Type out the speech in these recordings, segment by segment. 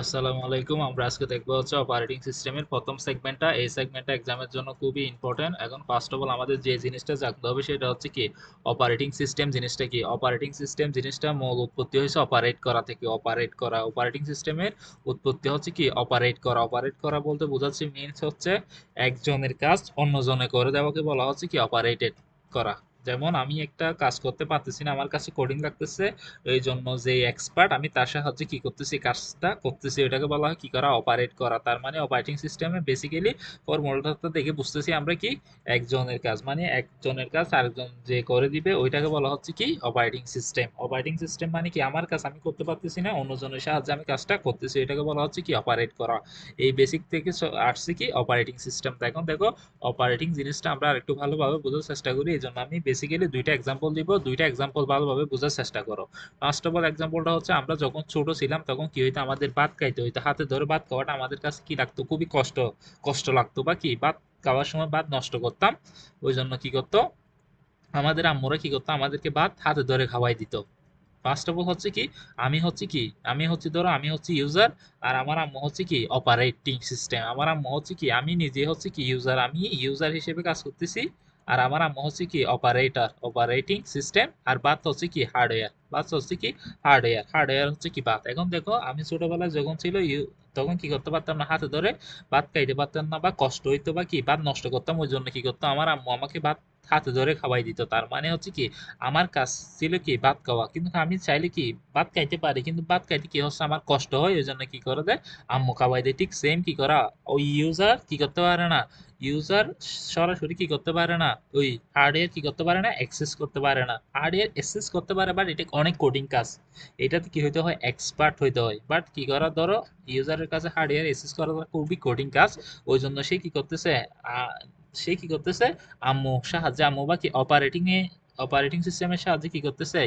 আসসালামু আলাইকুম। আমরা আজকে দেখবো হচ্ছে অপারেটিং সিস্টেমের প্রথম সেগমেন্টটা। এই সেগমেন্টটা এক্সামের জন্য খুবই ইম্পর্টেন্ট। এখন ফার্স্ট অফ অল আমাদের যে জিনিসটা জানতে হবে সেটা হচ্ছে কি অপারেটিং সিস্টেম জিনিসটা কি। অপারেটিং সিস্টেম জিনিসটা মূল উৎপত্তি হয়েছে অপারেট করা থেকে। অপারেট করা, অপারেটিং সিস্টেমের উৎপত্তি হচ্ছে কি অপারেট করা। অপারেট করা বলতে বোঝাচ্ছে মিনস হচ্ছে একজনের কাজ অন্যজনে করে দেওয়াকে বলা হচ্ছে কি অপারেটেড করা। যেমন আমি একটা কাজ করতে পারতেছি না, আমার কাছে কোডিং লাগতেছে, এই জন্য যে এক্সপার্ট আমি তার সাহায্যে কি করতেছি কাজটা করতেছি, ওইটাকে বলা হয় কি করা অপারেট করা। তার মানে অপারেটিং সিস্টেমে বেসিক্যালি ফর্মুলাটা দেখে বুঝতেছি আমরা কি একজনের কাজ, মানে একজনের কাজ আরেকজন যে করে দিবে ওইটাকে বলা হচ্ছে কি অপারেটিং সিস্টেম। অপারেটিং সিস্টেম মানে কি আমার কাজ আমি করতে পারতেছি না, অন্যজনের সাহায্যে আমি কাজটা করতেছি, এটাকে বলা হচ্ছে কি অপারেট করা। এই বেসিক থেকে আসছে কি অপারেটিং সিস্টেম। এখন দেখো অপারেটিং জিনিসটা আমরা আরেকটু ভালোভাবে বোঝার চেষ্টা করি, এই জন্য আমি বেসিক্যালি দুইটা এক্সাম্পল দিব, দুইটা এক্সাম্পল ভালোভাবে বোঝার চেষ্টা করো। ফার্স্ট অফ অল এক্সাম্পলটা হচ্ছে আমরা যখন ছোট ছিলাম তখন কি হইতো, আমাদের ভাত খাইতে হইতো, হাতে ধরে ভাত খাওয়াটা আমাদের কাছে কি লাগতো, খুবই কষ্ট কষ্ট লাগতো, বা কি ভাত খাওয়ার সময় ভাত নষ্ট করতাম। ওই জন্য কি করতো, আমাদের আম্মুরা কি করতো, আমাদেরকে ভাত হাতে ধরে খাওয়াই দিত। ফার্স্ট অফ অল হচ্ছে কি আমি হচ্ছে ধরো আমি হচ্ছে ইউজার, আর আমার আম্মু হচ্ছে কি অপারেটিং সিস্টেম। আমার আম্মু হচ্ছে কি, আমি নিজে হচ্ছে কি ইউজার, আমি ইউজার হিসেবে কাজ করতেছি, আর আমার আম্মু হচ্ছে কি অপারেটর, অপারেটিং সিস্টেম। আর বাদ হচ্ছে কি হার্ডওয়্যার, বাদ হচ্ছে কি হার্ডওয়্যার, হার্ডওয়্যার হচ্ছে কি বাদ। এখন দেখো আমি ছোটবেলায় যখন ছিল তখন কি করতে পারতাম না, হাতে ধরে ভাত খাইতে পারতাম না, বা কষ্ট হইতো, বা কি ভাত নষ্ট করতাম, ওই জন্য কি করতো আমার আম্মু আমাকে ভাত হাতে ধরে খাওয়াই দিত। তার মানে হচ্ছে কি আমার কাজ ছিল কি ভাত খাওয়া, কিন্তু আমি চাইলে কি ভাত খাইতে পারি, কিন্তু ভাত খাইতে কি হচ্ছে আমার কষ্ট হয়, ওই জন্য কি করে দেয় আম্মু খাওয়াই দেয়। ঠিক সেম কি করা ওই ইউজার কি করতে পারে না, ইউজার সরাসরি কি করতে পারে না, ওই হার্ডওয়্যার কি করতে পারে না, অ্যাক্সেস করতে পারে না। হার্ডওয়্যার অ্যাক্সেস করতে পারে, বাট এটা অনেক কোডিং কাজ, এটাতে কি হইতে হয় এক্সপার্ট হইতে হয়। বাট কি করা ধরো ইউজারের কাছে হার্ডওয়্যার অ্যাক্সেস করা খুবই কোডিং কাজ, ওই জন্য সে কি করতেছে, আহ, সে কি করতেছে আম্মু সাহায্যে, আম্মু বা কি অপারেটিং সিস্টেমের সাহায্যে কি করতেছে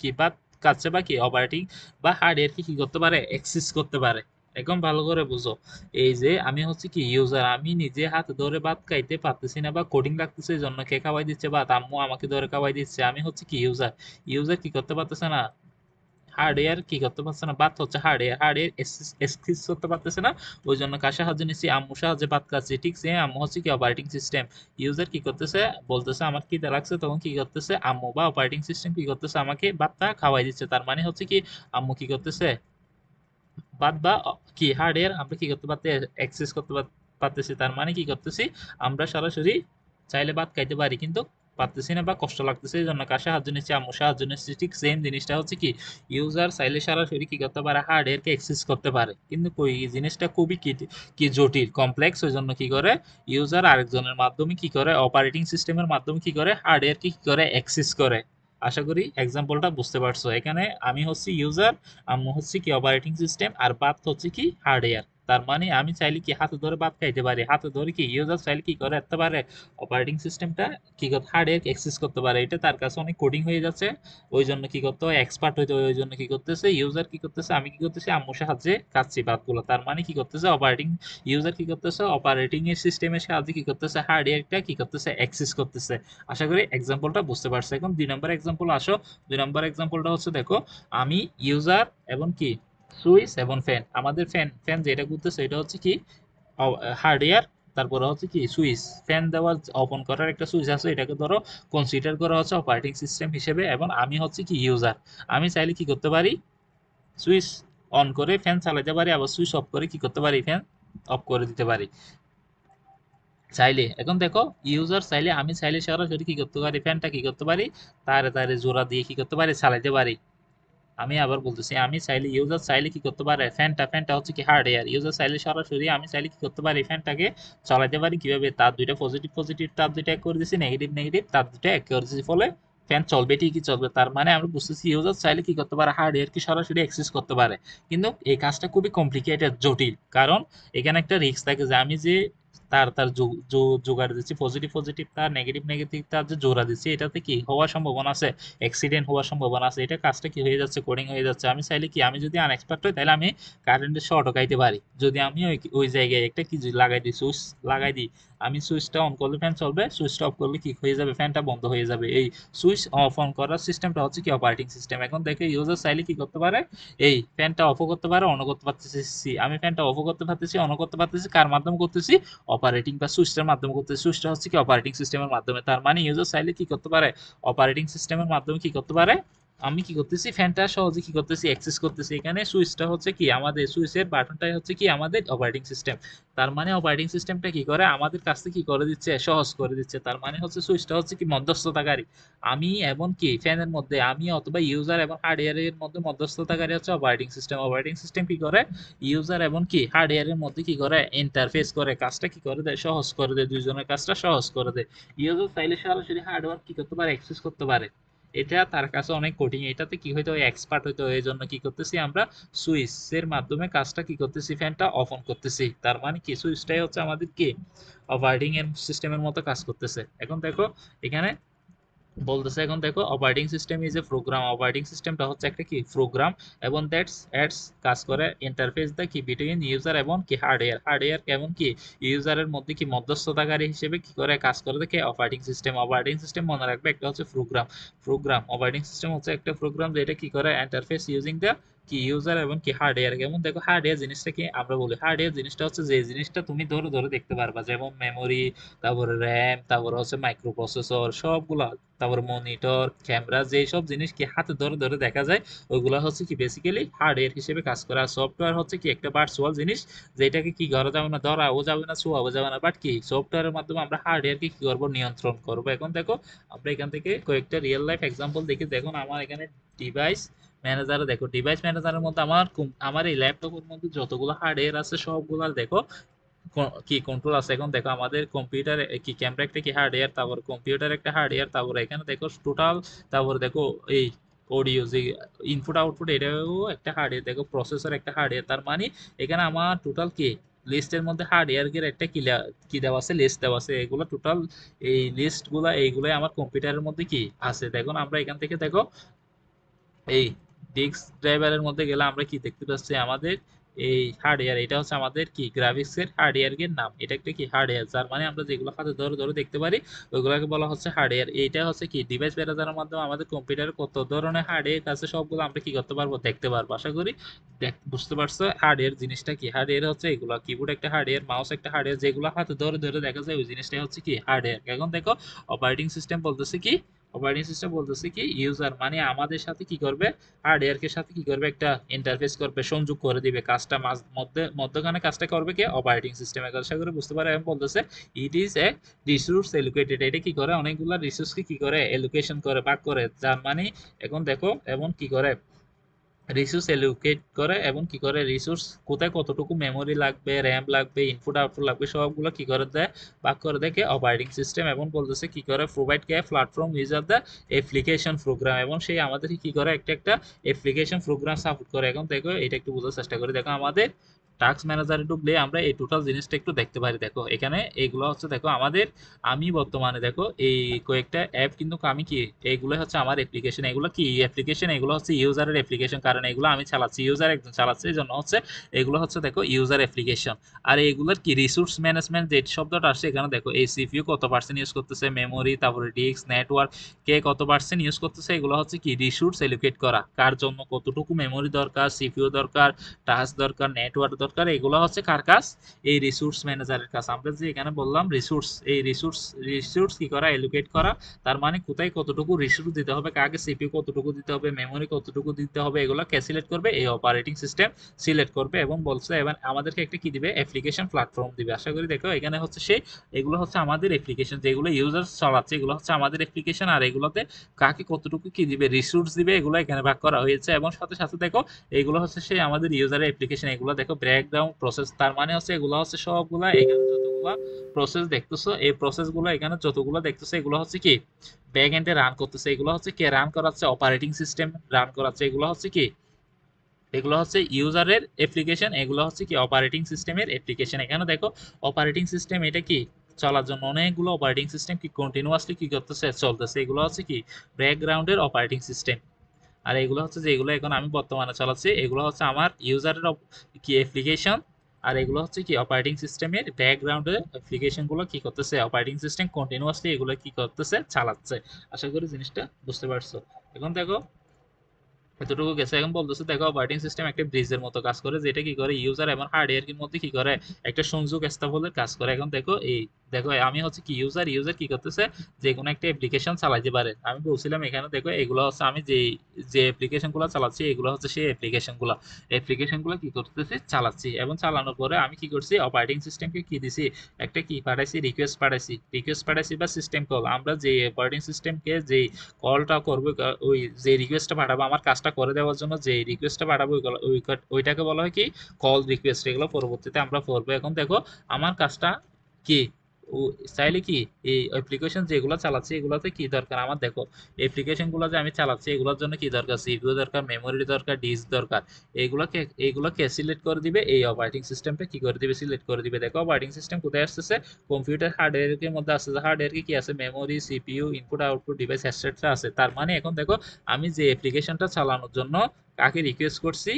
কি বা কাছে বা কি অপারেটিং বা হার্ডওয়্যার কি কি করতে পারে অ্যাক্সেস করতে পারে। এখন ভালো করে বুঝো, এই যে আমি হচ্ছে কি ইউজার, আমি নিজে হাতে ধরে ভাত খাইতে পারতেছি না, বা কোডিং লাগতেছে, এই জন্য কে খাওয়াই দিচ্ছে ভাত, আম্মু আমাকে ধরে খাওয়াই দিচ্ছে, আমি হচ্ছে কি ইউজার। ইউজার কি করতে পারতেছে না, হার্ডওয়্যার কি করতে পারছে না, বাদ হচ্ছে হার্ডওয়্যার, হার্ডওয়্যার এক্সেস করতে পারতেছে না, ওই জন্য কার সাহায্যে নিচ্ছি আম্মু সাহায্যে বাদ খাচ্ছি। ঠিক সে আম্মু হচ্ছে কি অপারেটিং সিস্টেম। ইউজার কি করতেছে, বলতেছে আমার খিদে লাগছে, তখন কি করতেছে আম্মু বা অপারেটিং সিস্টেম কি করতেছে আমাকে ভাতটা খাওয়াই দিচ্ছে। তার মানে হচ্ছে কি আম্মু কি করতেছে বাদ বা কি হার্ডওয়্যার আমরা কি করতে পারতে অ্যাক্সেস করতে পারতেছি। তার মানে কি করতেছি আমরা সরাসরি চাইলে ভাত খাইতে পারি, কিন্তু পারতেছি না বা কষ্ট লাগতেছে, এই জন্য কার সাহায্য নিচ্ছি আম্মু সাহায্য নিচ্ছি। ঠিক সেম জিনিসটা হচ্ছে কি ইউজার চাইলে সরাসরি কি করতে পারে হার্ডওয়্যারকে অ্যাক্সেস করতে পারে, কিন্তু কই এই জিনিসটা খুবই কি জটিল কমপ্লেক্স, ওই জন্য কি করে ইউজার আরেকজনের মাধ্যমে কি করে অপারেটিং সিস্টেমের মাধ্যমে কি করে হার্ডওয়্যারকে কি করে অ্যাক্সেস করে। আশা করি এক্সাম্পলটা বুঝতে পারছো। এখানে আমি হচ্ছি ইউজার, আম্মু হচ্ছে কি অপারেটিং সিস্টেম, আর বাদ হচ্ছে কি হার্ডওয়্যার। তার মানে আমি চাইলে কি হাতে ধরে ভাত খাইতে পারি, হাতে ধরে কি ইউজার চাইলে কি করে রাখতে পারে অপারেটিং সিস্টেমটা কি করতে হার্ডওয়্যার অ্যাক্সেস করতে পারে। এটা তার কাছে অনেক কোডিং হয়ে যাচ্ছে, ওই জন্য কি করতে হয় এক্সপার্ট হইতে হয়। ওই জন্য কি করতেছে ইউজার কি করতেছে, আমি কি করতেছি আম্মুর সাহায্যে খাচ্ছি ভাতগুলো। তার মানে কি করতেছে অপারেটিং ইউজার কি করতেছে অপারেটিং এর সিস্টেমের সাহায্যে কি করতেছে হার্ডওয়্যারটা কি করতেছে অ্যাক্সেস করতেছে। আশা করি এক্সাম্পলটা বুঝতে পারছো। এখন 2 নম্বর এক্সাম্পল আসো। 2 নম্বর এক্সাম্পলটা হচ্ছে দেখো আমি ইউজার এবং কি সুইচ এবং ফ্যান। আমাদের ফ্যান ফ্যান যেটা ঘুরতেছে এটা হচ্ছে কি হার্ডওয়্যার। তারপরে হচ্ছে কি সুইচ, ফ্যান দেওয়ার ওপেন করার একটা সুইচ আছে, এটাকে ধরো কনসিডার করা হচ্ছে অপারেটিং সিস্টেম হিসেবে, এবং আমি হচ্ছে কি ইউজার। আমি চাইলে কি করতে পারি সুইচ অন করে ফ্যান চালাতে পারি, আবার সুইচ অফ করে কি করতে পারি ফ্যান অফ করে দিতে পারি চাইলে। এখন দেখো ইউজার চাইলে, আমি চাইলে সরাসরি কি করতে পারি ফ্যানটা কি করতে পারি তারে তারে জোড়া দিয়ে কি করতে পারি চালাতে পারি। আমি আবার বলতেছি আমি চাইলে ইউজার চাইলে কি করতে পারে ফ্যানটা হচ্ছে কি হার্ডওয়্যার, ইউজার চাইলে সরাসরি আমি চাইলে কি করতে পারি ফ্যানটাকে চালাতে পারি কিভাবে, তার দুইটা পজিটিভ পজিটিভ তার দুইটা এক করে দিছি, নেগেটিভ নেগেটিভ তার দুইটা এক করে দিছি, ফলে ফ্যান চলবে ঠিকই চলবে। তার মানে আমরা বুঝতেছি ইউজার চাইলে কি করতে পারে হার্ডওয়্যার কি সরাসরি অ্যাক্সেস করতে পারে, কিন্তু এই কাজটা খুবই কমপ্লিকেটেড জটিল, কারণ এখানে একটা রিস্ক থাকে যে আমি যে তার তার জোগাড় দিচ্ছি, পজিটিভ পজিটিভ তার, নেগেটিভ নেগেটিভ তার যে জোড়া দিচ্ছি, এটাতে কি হওয়ার সম্ভাবনা আছে, অ্যাক্সিডেন্ট হওয়ার সম্ভাবনা আছে। এটা কাজটা কি হয়ে যাচ্ছে, কোডিং হয়ে যাচ্ছে। আমি চাইলে কি, আমি যদি আনএক্সপার্ট হই তাহলে আমি কারেন্টের শর্ট ঢোকাইতে পারি। যদি আমি ওই ওই জায়গায় একটা কি লাগাই দিই, সুইচ লাগাই দিই, আমি সুইচটা অন করলে ফ্যান চলবে, সুইচটা অফ করলে কি হয়ে যাবে, ফ্যানটা বন্ধ হয়ে যাবে। এই সুইচ অফ অন করার সিস্টেমটা হচ্ছে কি অপারেটিং সিস্টেম। এখন দেখে ইউজার চাইলে কি করতে পারে, এই ফ্যানটা অফও করতে পারে, অনও করতে পারতেছি। আমি ফ্যানটা অফও করতে পারতেছি, অনও করতে পারতেছি, কার মাধ্যমে করতেছি, অপারেটিং বা সুইচটার মাধ্যমে করতেছি। সুইচটা হচ্ছে কি অপারেটিং সিস্টেমের মাধ্যমে। তার মানে ইউজার চাইলে কি করতে পারে, অপারেটিং সিস্টেমের মাধ্যমে কি করতে পারে, আমি কি করতেছি, ফ্যানটা সহজে কি করতেছি, অ্যাক্সেস করতেছি। এখানে সুইচটা হচ্ছে কি আমাদের, সুইচের বাটনটাই হচ্ছে কি আমাদের অপারেটিং সিস্টেম। তার মানে অপারেটিং সিস্টেমটা কি করে, আমাদের কাজটা কি করে দিচ্ছে, সহজ করে দিচ্ছে। তার মানে হচ্ছে সুইচটা হচ্ছে কি মধ্যস্থতাকারী। আমি এবং কি ফ্যানের মধ্যে, আমি অথবা ইউজার এবং হার্ডওয়্যারের মধ্যে মধ্যস্থতাকারী হচ্ছে অপারেটিং সিস্টেম। অপারেটিং সিস্টেম কি করে, ইউজার এবং কি হার্ডওয়্যারের মধ্যে কি করে, ইন্টারফেস করে, কাজটা কি করে দেয়, সহজ করে দেয়, দুইজনের কাজটা সহজ করে দেয়। ইউজার চাইলে সরাসরি হার্ডওয়্যার কি করতে পারে, অ্যাক্সেস করতে পারে। এটা তার কাছে অনেক কঠিন, এটাতে কি হইতো, এক্সপার্ট হইতো। এই জন্য কি করতেছি আমরা, সুইচের মাধ্যমে কাজটা কি করতেছি, ফ্যানটা অফ অন করতেছি। তার মানে কি, সুইচটাই হচ্ছে আমাদের কি অপারেটিং এর সিস্টেমের মতো কাজ করতেছে। এখন দেখো এখানে বলতেছে, এখন দেখো operating system is a program. Operating সিস্টেমটা হচ্ছে একটা কি প্রোগ্রাম, এবং দ্যাটস অ্যাডস কাজ করে ইন্টারফেস দা কি বিটুইন ইউজার এবং কি হার্ডওয়্যার। হার্ডওয়্যার এবং কি ইউজারের মধ্যে কি মধ্যস্থতাকারী হিসেবে কি করে কাজ করে দেখে অপারেটিং সিস্টেম। অপারেটিং সিস্টেম মনে রাখবে একটা হচ্ছে প্রোগ্রাম। প্রোগ্রাম অপারেটিং সিস্টেম হচ্ছে একটা প্রোগ্রাম যেটা কি করে ইন্টারফেস ইউজিং দা কি ইউজার এবং কি হার্ডওয়্যার। যেমন দেখো হার্ডওয়্যার জিনিসটা কি আমরা বলি, হার্ডওয়্যার জিনিসটা হচ্ছে যে জিনিসটা তুমি ধরে ধরে দেখতে পারবা, যেমন মেমোরি, তারপরে র্যাম, তারপরে হচ্ছে মাইক্রো প্রসেসর, সবগুলা, তারপর মনিটর, ক্যামেরা, যে সব জিনিস কি হাতে ধরে ধরে দেখা যায়, ওইগুলো হচ্ছে কি বেসিক্যালি হার্ডওয়্যার হিসেবে কাজ করে। আর সফটওয়্যার হচ্ছে কি একটা ভার্চুয়াল জিনিস, যেটাকে কি করা যাবে না, ধরাও যাবে না, ছোঁয়াও যাবে না, বাট কি সফটওয়্যারের মাধ্যমে আমরা হার্ডওয়্যারকে কি করবো, নিয়ন্ত্রণ করবো। এখন দেখো আমরা এখান থেকে কয়েকটা রিয়েল লাইফ এক্সাম্পল দেখি। দেখুন আমার এখানে ডিভাইস ম্যানেজারে, দেখো ডিভাইস ম্যানেজারের মধ্যে আমার আমার এই ল্যাপটপের মধ্যে যতগুলো হার্ডওয়্যার আছে সবগুলো দেখো কি কন্ট্রোল আছে। এখন দেখো আমাদের কম্পিউটার কি ক্যামেরা একটা কি হার্ডওয়্যার, তারপর কম্পিউটার একটা হার্ডওয়্যার, তারপর এখানে দেখো টোটাল, তারপর দেখো এই অডিও যে ইনপুট আউটপুট, এটাও একটা হার্ডওয়্যার। দেখো প্রসেসর একটা হার্ডওয়্যার। তার মানে এখানে আমার টোটাল কি লিস্টের মধ্যে হার্ডওয়্যারের একটা কি কি দেওয়া আছে, লিস্ট দেওয়া আছে। এগুলো টোটাল এই লিস্ট গুলা, এইগুলাই আমার কম্পিউটারের মধ্যে কি আছে। দেখুন আমরা এখান থেকে দেখো এই ডিস্ক ড্রাইভারের মধ্যে গেলে আমরা কি দেখতে পাচ্ছি, আমাদের এই হার্ডওয়্যার, এটা হচ্ছে আমাদের কি গ্রাফিক্স এর হার্ডওয়্যার এর নাম। এটা একটা কি হার্ডওয়্যার, যার মানে আমরা যেগুলো হাতে ধরে ধরে দেখতে পারি ওইগুলোকে বলা হচ্ছে হার্ডওয়্যার। এইটা হচ্ছে কি ডিভাইস ম্যানেজারের মাধ্যমে আমাদের কম্পিউটারে কত ধরনের হার্ডওয়্যার আছে সবগুলো আমরা কি করতে পারবো, দেখতে পারবো। আশা করি বুঝতে পারছো হার্ডওয়্যার জিনিসটা কি। হার্ডওয়্যার হচ্ছে এগুলো, কিবোর্ড একটা হার্ডওয়্যার, মাউস একটা হার্ডওয়্যার, যেগুলো হাতে ধরে ধরে দেখা যায় ওই জিনিসটাই হচ্ছে কি হার্ডওয়্যার। এখন দেখো অপারেটিং সিস্টেম বলতেছে কি, অপারেটিং সিস্টেম বলতেছে কি ইউজার মানে আমাদের সাথে কি করবে, হার্ডওয়্যারকে সাথে কি করবে, একটা ইন্টারফেস করবে, সংযোগ করে দিবে। কাজটা মধ্যখানে কাজটা করবে কি অপারেটিং সিস্টেম। আশা করে বুঝতে পারে। এবং বলতেছে it is a resource allocated. এটা কি করে, অনেকগুলো রিসোর্সকে কি করে এলোকেশন করে, ভাগ করে। যার মানে এখন দেখো এবং কি করে রিসোর্স এলোকেট করে, এবং কি করে রিসোর্স কোথায় কতটুকু মেমোরি লাগবে, র্যাম লাগবে, ইনপুট আউটপুট লাগবে, সবগুলো কি করে দেয়, ভাগ করে দেখে অপারেটিং সিস্টেম। এবং বলতেছে কি করে provide K platform user the application program, এবং সেই আমাদের কি করে একটা একটা অ্যাপ্লিকেশন প্রোগ্রাম সাপোর্ট করে। এখন দেখো এটা একটু বোঝার চেষ্টা করি। দেখো আমাদের টাস্ক ম্যানেজারে ঢুকলে আমরা এই টোটাল জিনিসটা একটু দেখতে পারি। দেখো এখানে এইগুলো হচ্ছে, দেখো আমাদের, আমি বর্তমানে দেখো এই কয়েকটা অ্যাপ কিন্তু আমি কি, এইগুলো হচ্ছে আমার অ্যাপ্লিকেশন। এগুলো কি অ্যাপ্লিকেশন, এগুলো হচ্ছে ইউজারের অ্যাপ্লিকেশন, কারণ এগুলো আমি চালাচ্ছি, ইউজার একজন চালাচ্ছে, এই জন্য হচ্ছে এগুলো হচ্ছে দেখো ইউজার অ্যাপ্লিকেশন। আর এগুলোর কি রিসোর্স ম্যানেজমেন্ট যে শব্দটা আসছে এখানে, দেখো এই সিপিইউ কত পার্সেন্ট ইউজ করতেছে, মেমোরি, তারপরে ডিস্ক, নেটওয়ার্ক কে কত পার্সেন্ট ইউজ করতেছে, এগুলো হচ্ছে কি রিসোর্স এলোকেট করা, কার জন্য কতটুকু মেমোরি দরকার, সিপিইউ দরকার, টাচ দরকার, নেটওয়ার্ক দরকার, এগুলো হচ্ছে কার কাজ, এই রিসোর্স ম্যানেজারের কাজ। আমরা যে এখানে বললাম রিসোর্স, এই রিসোর্স কি করা, এলোকেট করা। তার মানে কোথায় কতটুকু রিসোর্স দিতে হবে, কাকে সিপিইউ কতটুকু দিতে হবে, মেমোরি কতটুকু দিতে হবে, এগুলো কে সিলেক্ট করবে, এই অপারেটিং সিস্টেম সিলেক্ট করবে। এবং বলছে এবং আমাদেরকে একটা কি দিবে, অ্যাপ্লিকেশন প্ল্যাটফর্ম দিবে। আশা করি দেখো এখানে হচ্ছে সেই, এগুলো হচ্ছে আমাদের অ্যাপ্লিকেশন, যেগুলো ইউজার চালাচ্ছে এগুলো হচ্ছে আমাদের অ্যাপ্লিকেশন। আর এগুলোতে কাকে কতটুকু কি দিবে, রিসোর্স দিবে, এগুলো এখানে ভাগ করা হয়েছে। এবং সাথে সাথে দেখো এগুলো হচ্ছে সেই আমাদের ইউজারের অ্যাপ্লিকেশন। এগুলো দেখো ব্রেকডাউন প্রসেস, তার মানে হচ্ছে এগুলো হচ্ছে সবগুলা এখানে যতগুলা প্রসেস দেখতেছো, এই প্রসেসগুলো এখানে যতগুলো দেখতেছো এগুলো হচ্ছে কি ব্যাক এন্ডে রান করতেছে। এগুলো হচ্ছে কে রান করাচ্ছে, অপারেটিং সিস্টেম রান করাচ্ছে। এগুলো হচ্ছে কি এগুলো হচ্ছে ইউজারের অ্যাপ্লিকেশন, এগুলো হচ্ছে কি অপারেটিং সিস্টেমের অ্যাপ্লিকেশন। এখানে দেখো অপারেটিং সিস্টেম এটা কি চলার জন্য অনেকগুলো অপারেটিং সিস্টেম কি কন্টিনিউয়াসলি কি করতেছে, চলতেছে। এগুলো হচ্ছে কি ব্যাকগ্রাউন্ডের অপারেটিং সিস্টেম। আর এগুলো হচ্ছে যেগুলো এখন আমি বর্তমানে চালাচ্ছি, এগুলো হচ্ছে আমার ইউজারের কি অ্যাপ্লিকেশন। আর এগুলো হচ্ছে কি অপারেটিং সিস্টেমের ব্যাকগ্রাউন্ডে অ্যাপ্লিকেশনগুলো কি করতেছে, অপারেটিং সিস্টেম কন্টিনিউয়াসলি এগুলো কি করতেছে, চালাচ্ছে। আশা করি জিনিসটা বুঝতে পারছো। এখন দেখো এতটুকু গেছে, এখন বলতেছে দেখো অপারেটিং সিস্টেম একটা ব্রিজের মতো কাজ করে, যেটা কি করে ইউজার এবং হার্ডওয়্যার মধ্যে কি করে একটা সংযোগ স্থাপনের কাজ করে। এখন দেখো এই দেখো আমি হচ্ছে কি ইউজার, ইউজার কি করতেছে যে কোনো একটা অ্যাপ্লিকেশন চালাতে পারে। আমি বলছিলাম এখানে দেখো এগুলো হচ্ছে আমি যে যে অ্যাপ্লিকেশন গুলো চালাচ্ছি, এগুলো হচ্ছে সেই অ্যাপ্লিকেশন গুলো কি করতেছি, চালাচ্ছি। এবং চালানোর পরে আমি কি করছি, অপারেটিং সিস্টেমকে কি দিছি, একটা কি পাঠাইছি, রিকোয়েস্ট পাঠাইছি বা সিস্টেম কল। আমরা যে অপারেটিং সিস্টেমকে যে কলটা করবে, ওই যে রিকোয়েস্টটা পাঠাবো আমার কাজটা করে দেওয়ার জন্য, যে রিকোয়েস্টটা পাঠাবো ওইটাকে বলা হয় কি কল রিকোয়েস্ট। এগুলো পরবর্তীতে আমরা করবো। এখন দেখো আমার কাজটা কি ও চাইলে কি এই অ্যাপ্লিকেশন যেগুলো চালাচ্ছি এগুলোতে কি দরকার আমার, দেখো অ্যাপ্লিকেশন গুলো যে আমি চালাচ্ছি এগুলোর জন্য কি দরকার, সিপিইউ দরকার, মেমোরি দরকার, ডিস্ক দরকার। এইগুলোকে সিলেক্ট করে দিবে এই অপারেটিং সিস্টেমটা, কি করে দিবে, সিলেক্ট করে দিবে। দেখো অপারেটিং সিস্টেম কোথায় আসতেছে, কম্পিউটার হার্ডওয়্যারের মধ্যে আসছে। হার্ডওয়্যার কি আছে, memory, CPU, input output device, etcetera আছে। তার মানে এখন দেখো আমি যে অ্যাপ্লিকেশনটা চালানোর জন্য কাকে রিকোয়েস্ট করছি,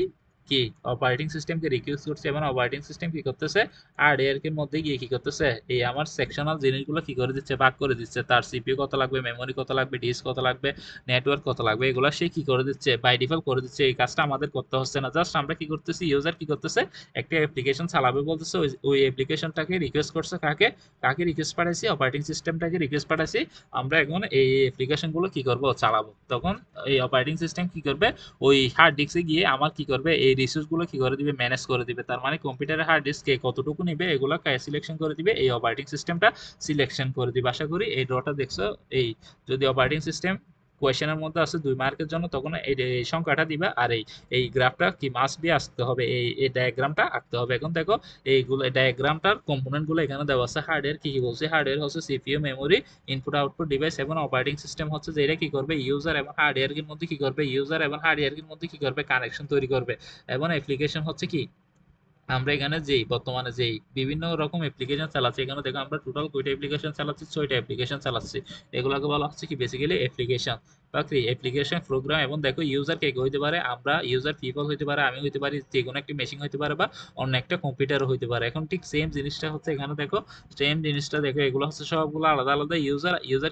কি অপারেটিং সিস্টেমকে রিকোয়েস্ট করছি। এবং অপারেটিং সিস্টেম কি করতেছে, হার্ডওয়্যার এর মধ্যে গিয়ে কি করতেছে, এই আমার সেকশনাল জিনিসগুলো কি করে দিচ্ছে, ভাগ করে দিচ্ছে। তার সিপিইউ কত লাগবে, মেমোরি কত লাগবে, ডিস্ক কত লাগবে, নেটওয়ার্ক কত লাগবে, এগুলো সে কি করে দিচ্ছে, বাই ডিফল্ট করে দিচ্ছে। এই কাজটা আমাদের করতে হচ্ছে না, জাস্ট আমরা কি করতেছি, ইউজার কি করতেছে একটা অ্যাপ্লিকেশন চালাবে বলতেছে, ওই অ্যাপ্লিকেশনটাকে রিকোয়েস্ট করছে কাকে, কাকে রিকোয়েস্ট পাঠাইছি, অপারেটিং সিস্টেমটাকে রিকোয়েস্ট পাঠাইছি। আমরা এখন এই অ্যাপ্লিকেশনগুলো কি করব, চালাবো। তখন এই অপারেটিং সিস্টেম কি করবে, ওই হার্ড ডিস্কে গিয়ে আমার কি করবে, এই রিসোর্সগুলো কি করে দিবে, ম্যানেজ করে দিবে। তার মানে কম্পিউটারের হার্ড ডিস্কে কতটুকু নিবে এগুলো সিলেকশন করে দিবে, এই অপারেটিং সিস্টেমটা সিলেকশন করে দিবে। আশা করি এই ড্রটা দেখছো। এই যদি অপারেটিং সিস্টেম কোয়েশ্চেনের মধ্যে আছে 2 মার্কের জন্য, তখন এই সংখ্যাটা দিবে। আর এই গ্রাফটা কি মাস্ট বি আসতে হবে, এই ডায়াগ্রামটা আঁকতে হবে। এখন দেখো এইগুলো ডায়াগ্রামটার কম্পোনেন্ট গুলো এখানে দেওয়া আছে। হার্ডওয়্যার কি কি বলছে, হার্ডওয়্যার হচ্ছে CPU, memory, input output device এবং অপারেটিং সিস্টেম হচ্ছে যে এটা কি করবে, ইউজার এবং হার্ডওয়্যার এর মধ্যে কি করবে, ইউজার এবং হার্ডওয়্যার এর মধ্যে কি করবে, কানেকশন তৈরি করবে। এবং অ্যাপ্লিকেশন হচ্ছে কি আমরা এখানে যেই বর্তমানে যেই বিভিন্ন রকম অ্যাপ্লিকেশন চালাচ্ছি, এখানে দেখো আমরা টোটাল কয়টা অ্যাপ্লিকেশন চালাচ্ছি, 6টা অ্যাপ্লিকেশন চালাচ্ছি। এগুলোকে বলা হচ্ছে কি বেসিক্যালি অ্যাপ্লিকেশন বা কি অ্যাপ্লিকেশন প্রোগ্রাম। এবং দেখো ইউজার কে হইতে পারে, আমরা ইউজার পিপল হইতে পারে, আমি হইতে পারি, যে কোনো একটা মেশিন হইতে পারে বা অন্য একটা কম্পিউটারও হইতে পারে। এখন ঠিক সেম জিনিসটা হচ্ছে এখানে দেখো, সেম জিনিসটা দেখো, এগুলো হচ্ছে সবগুলো আলাদা আলাদা ইউজার। ইউজার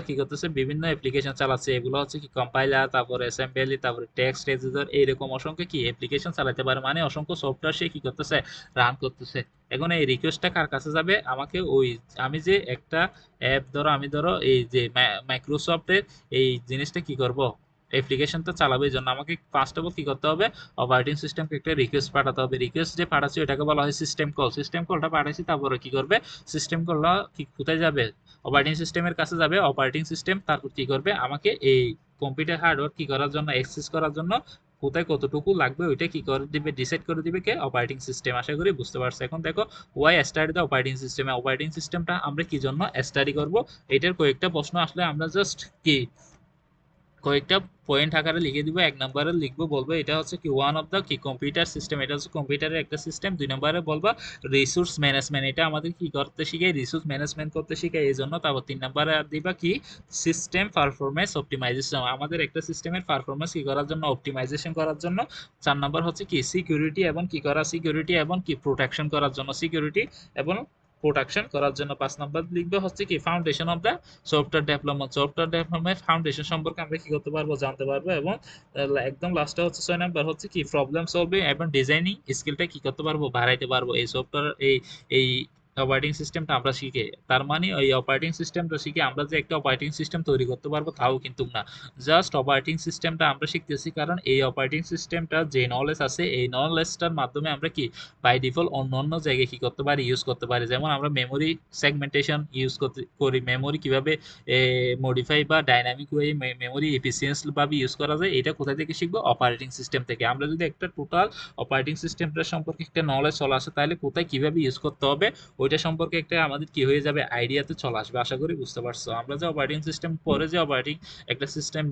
কি করতেছে বিভিন্ন অ্যাপ্লিকেশন চালাচ্ছে। এগুলো হচ্ছে কি কম্পাইলার, তারপরে অ্যাসেম্বলি, তারপরে টেক্সট এডিটর, এইরকম অসংখ্য কি অ্যাপ্লিকেশন চালাতে পারে, মানে অসংখ্য সফটওয়্যার সে কি করতেছে, রান করতেছে। এখন এই রিকোয়েস্টটা কার কাছে যাবে, আমাকে ওই আমি যে একটা অ্যাপ, ধরো এই যে মাইক্রোসফটের এই জিনিসটা কি করব, অ্যাপ্লিকেশনটা চালাবে, এই জন্য আমাকে ফার্স্ট অফ অল কি করতে হবে, অপারেটিং সিস্টেমকে একটা রিকোয়েস্ট পাঠাতে হবে। রিকোয়েস্ট যে পাঠাচ্ছি ওটাকে বলা হয় সিস্টেম কল। সিস্টেম কলটা পাঠাইছি, তারপরে কি করবে, সিস্টেম কলটা কি কোথায় যাবে, অপারেটিং সিস্টেমের কাছে যাবে। অপারেটিং সিস্টেম তারপর কি করবে, আমাকে এই কম্পিউটার হার্ডওয়্যার কি করার জন্য, অ্যাক্সেস করার জন্য কোথায় কতটুকু লাগবে ওইটা কি করে দিবে, ডিসাইড করে দিবে কে, অপারেটিং সিস্টেম। আশা করি বুঝতে পারছো। এখন দেখো why study the operating system, operating সিস্টেমটা আমরা কি জন্য স্টাডি করব, এটার কয়েকটা প্রশ্ন আসলে আমরা জাস্ট কি কয়েকটা পয়েন্ট আকারে লিখে দিব। 1 নম্বরে লিখবো, বলবো এটা হচ্ছে কি ওয়ান অফ দ্য কি কম্পিউটার সিস্টেম, এটা হচ্ছে কম্পিউটারের একটা সিস্টেম। 2 নম্বরে বলবো রিসোর্স ম্যানেজমেন্ট, এটা আমাদের কি করতে শিখায়, রিসোর্স ম্যানেজমেন্ট করতে শিখায় এই জন্য। তারপর 3 নম্বরে দিবা কি সিস্টেম পারফরমেন্স অপটিমাইজেশন, আমাদের একটা সিস্টেমের পারফরমেন্স কি করার জন্য, অপটিমাইজেশন করার জন্য। 4 নম্বর হচ্ছে কি সিকিউরিটি এবং কি করা, সিকিউরিটি এবং কি প্রোটেকশন করার জন্য, সিকিউরিটি এবং প্রোটেকশন করার জন্য। 5 নম্বর লিখবে হচ্ছে কি foundation of the software development foundation সম্পর্কে আমরা কি করতে পারবো, জানতে পারবো। এবং একদম লাস্টে হচ্ছে 6 নম্বর হচ্ছে কি প্রবলেম সলভিং এবং ডিজাইনিং স্কিলটা কি করতে পারবো, বাড়াইতে পারবো। এই সফটওয়্যার এই অপারেটিং সিস্টেমটা আমরা শিখে, তার মানে ওই অপারেটিং সিস্টেমটা শিখে আমরা যে একটা অপারেটিং সিস্টেম তৈরি করতে পারবো তাও কিন্তু না, জাস্ট অপারেটিং সিস্টেমটা আমরা শিখতেছি। কারণ এই অপারেটিং সিস্টেমটা যে নলেজ আছে এই নলেজটার মাধ্যমে আমরা কি বাই ডিফল্ট অন্য অন্য জায়গায় কি করতে পারি, ইউজ করতে পারি। যেমন আমরা মেমোরি সেগমেন্টেশন ইউজ করতে করি, মেমোরি কিভাবে মডিফাই বা ডাইনামিক ওয়ে মেমোরি এফিসিয়েন্সি ভাবে ইউজ করা যায়, এটা কোথায় থেকে শিখবো, অপারেটিং সিস্টেম থেকে। আমরা যদি একটা টোটাল অপারেটিং সিস্টেমটা সম্পর্কে একটা নলেজ চলে আসে, তাহলে কোথায় কিভাবে ইউজ করতে হবে ওইটা সম্পর্কে একটা আমাদের কি হয়ে যাবে, আইডিয়াতে চলে আসবে। আশা করি বুঝতে পারছো। আমরা যে অপারেটিং সিস্টেম পরে যে অপারেটিং একটা সিস্টেম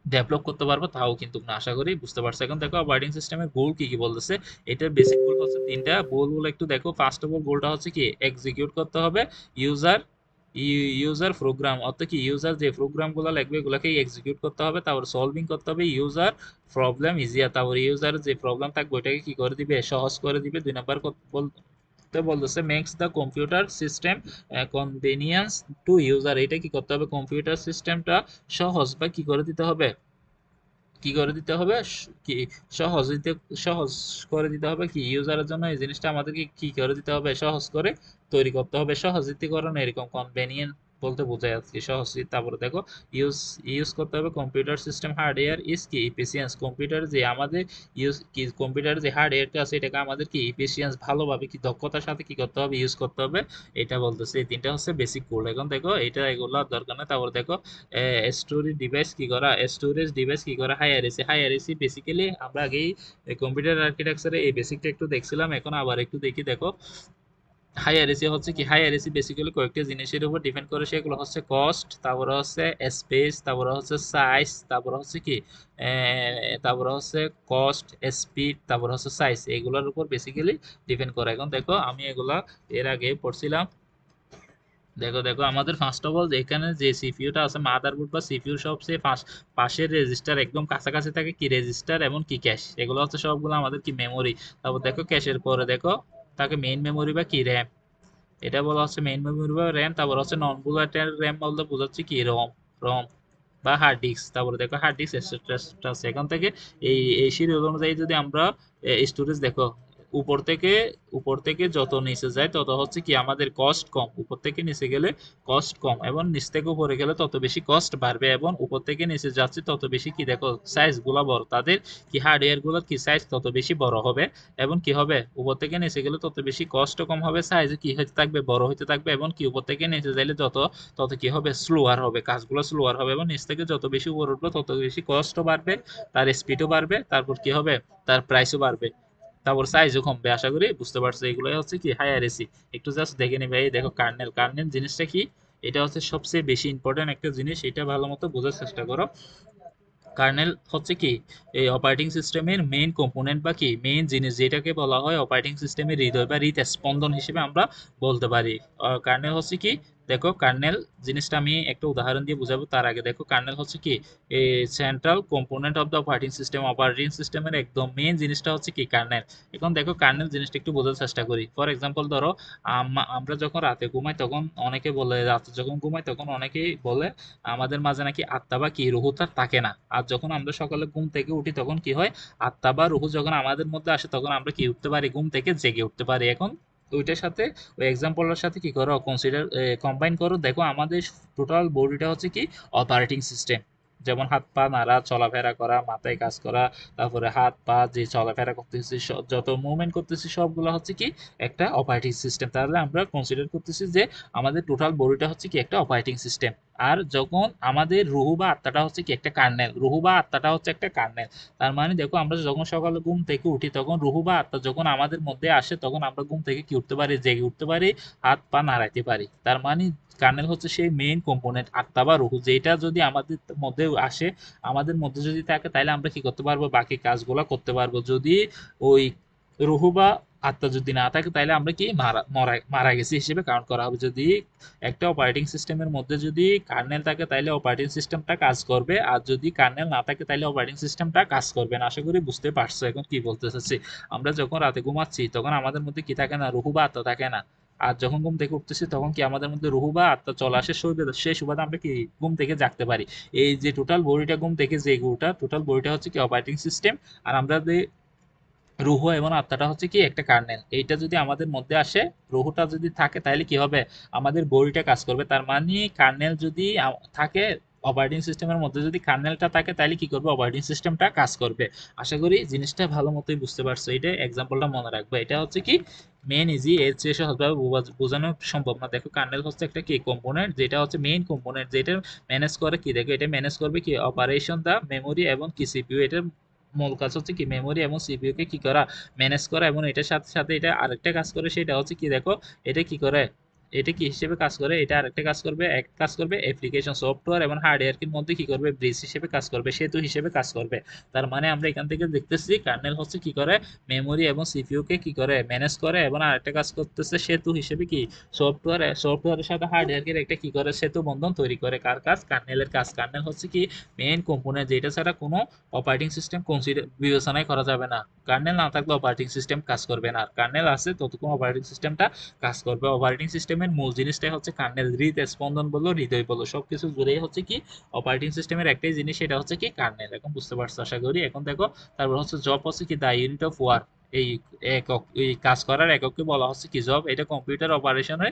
ডেভেলপ করতে পারবো তাও কিন্তু না। আশা করি বুঝতে পারছো। এখন দেখো অপারেটিং সিস্টেমের গোল কি কি বলতেছে। এটার বেসিক গোল হচ্ছে তিনটা। গোল গুলো একটু দেখো। ফার্স্ট অফ অল গোলটা হচ্ছে কি এক্সিকিউট করতে হবে ইউজার ইউজার প্রোগ্রাম, অর্থাৎ কি ইউজার যে প্রোগ্রাম গুলো লিখবে এগুলোকে এক্সিকিউট করতে হবে। তারপর সলভিং করতে হবে ইউজার প্রবলেম ইজিয়ার, তারপর ইউজার যে প্রবলেম থাকবে ওইটাকে কি করে দিবে, সহজ করে দিবে। 2 নাম্বার বলতে বলতেছে makes the computer system convenience to user. এটা কি করতে হবে, কম্পিউটার সিস্টেমটা সহজ বা কি করে দিতে হবে, কি করে দিতে হবে কি সহজ দিতে, সহজ করে দিতে হবে কি ইউজারের জন্য। এই জিনিসটা আমাদেরকে কি করে দিতে হবে, সহজ করে তৈরি করতে হবে। সহজীকরণ এরকম কনভেনিয়েন্ট বলতে বোঝায় আর কি সহজ। তারপরে দেখো ইউজ ইউজ করতে হবে কম্পিউটার সিস্টেম হার্ডওয়্যার ইজ কি ইফিসিয়েন্স। কম্পিউটার যে আমাদের ইউজ কি কম্পিউটার যে হার্ডওয়্যারটা আছে এটাকে আমাদের কি ইফিসিয়েন্স ভালোভাবে কি দক্ষতার সাথে কি করতে হবে, ইউজ করতে হবে। এটা বলতেছে। এই তিনটা হচ্ছে বেসিক কোড। এখন দেখো এটা এগুলো দরকার নেই। তারপর দেখো স্টোরেজ ডিভাইস কি করা, স্টোরেজ ডিভাইস কি করা, হাইয়ারেসি। হাইয়ারেসি বেসিক্যালি আমরা আগেই কম্পিউটার আর্কিটেকচারে এই বেসিকটা একটু দেখছিলাম, এখন আবার একটু দেখি। দেখো হাইয়ারেসি হচ্ছে কি, হাইয়ারেসি বেসিক্যালি কয়েকটা জিনিসের উপর ডিপেন্ড করে। সেগুলো হচ্ছে কস্ট, তারপরে হচ্ছে স্পেস, তারপরে হচ্ছে সাইজ, তারপরে হচ্ছে কি তারপরে হচ্ছে কস্ট, স্পিড, তারপরে হচ্ছে সাইজ। এগুলোর উপর বেসিক্যালি ডিপেন্ড করে। এখন দেখো আমি এগুলা এর আগে পড়ছিলাম। দেখো দেখো আমাদের ফার্স্ট অফ অল এখানে যে সিপিইউটা আছে মাদারবোর্ড বা সিপিইউ সবচেয়ে পাশের রেজিস্টার একদম কাছাকাছি থাকে কি রেজিস্টার এবং কি ক্যাশ, এগুলো হচ্ছে সবগুলো আমাদের কি মেমোরি। তারপর দেখো ক্যাশের পরে দেখো তাকে মেইন মেমোরি বা কি র্যাম, এটা বলা হচ্ছে মেইন মেমোরি বা র্যাম। তারপর হচ্ছে নন ভোলাটাইল র্যাম বলতে বোঝাচ্ছে কি রম, রম বা হার্ড ডিস্ক। তারপরে দেখো হার্ড ডিস্ক এক্সট্রা আছে। এখান থেকে এই সিরিয়াল অনুযায়ী যদি আমরা স্টোরেজ দেখো উপর থেকে যত নিচে যায় তত হচ্ছে কি আমাদের কস্ট কম, উপর থেকে নিচে গেলে কস্ট কম, এবং নিচ থেকে উপরে গেলে তত বেশি কস্ট বাড়বে, এবং উপর থেকে নিচে যাচ্ছে তত বেশি কি দেখো সাইজ গুলা বড়, তাদের কি হার্ডওয়্যার গুলোর কি সাইজ তত বেশি বড় হবে। এবং কি হবে উপর থেকে নিচে গেলে তত বেশি কষ্ট কম হবে, সাইজ কি হতে থাকবে, বড় হতে থাকবে। এবং কি উপর থেকে নিচে যাইলে যত তত কি হবে স্লোয়ার হবে, কাজগুলো স্লোয়ার হবে। এবং নিচ থেকে যত বেশি উপর উঠবে তত বেশি কষ্ট বাড়বে, তার স্পিডও বাড়বে, তারপর কি হবে তার প্রাইসও বাড়বে, তারপর সাইজও কমবে। আশা করি বুঝতে পারছো। এগুলোই হচ্ছে কি হায়ারেসি। একটু জাস্ট দেখে নিবে। এই দেখো কার্নেল, কার্নেল জিনিসটা কি, এটা হচ্ছে সবচেয়ে বেশি ইম্পর্টেন্ট একটা জিনিস, এটা ভালো মতো বোঝার চেষ্টা করো। কার্নেল হচ্ছে কি এই অপারেটিং সিস্টেমের মেইন কম্পোনেন্ট বা কি মেইন জিনিস, যেটাকে বলা হয় অপারেটিং সিস্টেমের হৃদয় বা হৃদস্পন্দন হিসেবে আমরা বলতে পারি। কার্নেল হচ্ছে কি দেখো কার্নেল জিনিসটা আমি একটা উদাহরণ দিয়ে বুঝাবো। তার আগে দেখো কার্নেল হচ্ছে কি এই central component of the operating system. Operating সিস্টেমের একদম মেইন জিনিসটা হচ্ছে কি কার্নেল। এখন দেখো কার্নেল জিনিসটা একটু বোঝার চেষ্টা করি। ফর এক্সাম্পল ধরো আমরা যখন রাতে ঘুমাই তখন অনেকে বলে, রাতে যখন ঘুমাই তখন অনেকেই বলে আমাদের মাঝে নাকি আত্মা বা কি রুহুটা থাকে না। আর যখন আমরা সকালে ঘুম থেকে উঠি তখন কি হয়, আত্মা বা রুহু যখন আমাদের মধ্যে আসে তখন আমরা কি উঠতে পারি, ঘুম থেকে জেগে উঠতে পারি। এখন ওইটার সাথে ওই এক্সাম্পলের সাথে কি করো কনসিডার কম্বাইন করো। দেখো আমাদের টোটাল বডিটা হচ্ছে কি অপারেটিং সিস্টেম। যেমন হাত পা নাড়া, চলাফেরা করা, মাথায় কাজ করা, তারপরে হাত পা যে চলাফেরা করতেছি, যত মুভমেন্ট করতেছি সবগুলো হচ্ছে কি একটা অপারেটিং সিস্টেম। তাহলে আমরা কনসিডার করতেছি যে আমাদের টোটাল বডিটা হচ্ছে কি একটা অপারেটিং সিস্টেম। আর যখন আমাদের রুহু বা আত্মাটা হচ্ছে কি একটা কার্নেল, রুহু বা আত্মাটা হচ্ছে একটা কার্নেল। তার মানে দেখো আমরা যখন সকালে ঘুম থেকে উঠি তখন রুহু বা আত্মা যখন আমাদের মধ্যে আসে তখন আমরা ঘুম থেকে কি উঠতে পারি, জেগে উঠতে পারি, হাত পা নাড়াইতে পারি। তার মানে কার্নেল হচ্ছে সেই মেইন কম্পোনেন্ট আত্মা বা রুহু, যেটা যদি আমাদের মধ্যে আসে, আমাদের মধ্যে যদি থাকে তাহলে আমরা কি করতে পারবো, বাকি কাজগুলো করতে পারবো। যদি ওই রুহু বা আত্মা যদি না থাকে তাহলে আমরা কি মারা গেছি হিসেবে কাউন্ট করা হবে। যদি একটা অপারেটিং সিস্টেমের মধ্যে যদি কার্নেল থাকে তাহলে অপারেটিং সিস্টেমটা কাজ করবে, আর যদি কার্নেল না থাকে তাহলে অপারেটিং সিস্টেমটা কাজ করবে না। আশা করি বুঝতে পারছো এখন কি বলতে চাচ্ছি। আমরা যখন রাতে ঘুমাচ্ছি তখন আমাদের মধ্যে কি থাকে না, রুহু বা আত্মা থাকে না। আর যখন ঘুম থেকে উঠতেছি তখন কি আমাদের মধ্যে রুহু বা আত্মা চলে আসে, সেই সুবাদে আমরা কি ঘুম থেকে জাগতে পারি। এই যে টোটাল বডিটা ঘুম থেকে জেগে ওঠা, টোটাল বডিটা হচ্ছে কি অপারেটিং সিস্টেম। আর আমরা যে রুহু এবং আত্মাটা হচ্ছে কি একটা কার্নেল, এইটা যদি আমাদের মধ্যে আসে, রুহুটা যদি থাকে তাহলে কি হবে, আমাদের বডিটা কাজ করবে। তার মানে কার্নেল যদি থাকে, অপারেটিং সিস্টেমের মধ্যে যদি কার্নেলটা থাকে তাহলে কি করবে, অপারেটিং সিস্টেমটা কাজ করবে। আশা করি জিনিসটা ভালো মতোই বুঝতে পারছো। এটা এক্সাম্পলটা মনে রাখবে। এটা হচ্ছে কি মেন ইজি, এর চেয়ে সহজভাবে বোঝানো সম্ভব না। দেখো কার্নেল হচ্ছে একটা কি কম্পোনেন্ট, যেটা হচ্ছে মেইন কম্পোনেন্ট, যেটা ম্যানেজ করে কি, দেখো এটা ম্যানেজ করবে কি অপারেশন দা মেমোরি এবং কি সিপিইউ। এটার মূল কাজ হচ্ছে কি মেমোরি এবং সিপিইউ কে কি করা, ম্যানেজ করা। এবং এটার সাথে সাথে এটা আরেকটা কাজ করে, সেটা হচ্ছে কি দেখো এটা কি করে এটা কি হিসেবে কাজ করে, এটা আরেকটা কাজ করবে, এক কাজ করবে অ্যাপ্লিকেশন সফটওয়্যার এবং হার্ডওয়্যার মধ্যে কি করবে, ব্রিজ হিসেবে কাজ করবে, সেতু হিসেবে কাজ করবে। তার মানে আমরা এখান থেকে দেখতেছি কার্নেল হচ্ছে কি করে, মেমোরি এবং সিপিইউ কে কি করে ম্যানেজ করে, এবং আরেকটা কাজ করতেছে সেতু হিসেবে কি সফটওয়্যারের সাথে হার্ডওয়্যারের একটা কি করে সেতু বন্ধন তৈরি করে। কার কাজ? কার্নেলের কাজ। কার্নেল হচ্ছে কি মেইন কম্পোনেন্ট, যেটা ছাড়া কোনো অপারেটিং সিস্টেম কনসিডার বিবেচনাই করা যাবে না। কার্নেল না থাকলে অপারেটিং সিস্টেম কাজ করবে না, আর কার্নেল আছে ততক্ষণ অপারেটিং সিস্টেমটা কাজ করবে। অপারেটিং সিস্টেমের মূল জিনিসটাই হচ্ছে কার্নেল। স্পন্দন বলো, হৃদয় বলো, সবকিছু জুড়েই হচ্ছে কি অপারেটিং সিস্টেমের একটাই জিনিস, সেটা হচ্ছে কি কার্নেল। এখন বুঝতে পারছো আশা করি। এখন দেখো তারপর হচ্ছে জব হচ্ছে কি দা ইউনিট অফ ওয়ার্ক। এই একক, এই কাজ করার একককে বলা হচ্ছে কি জব। এটা কম্পিউটার অপারেশনে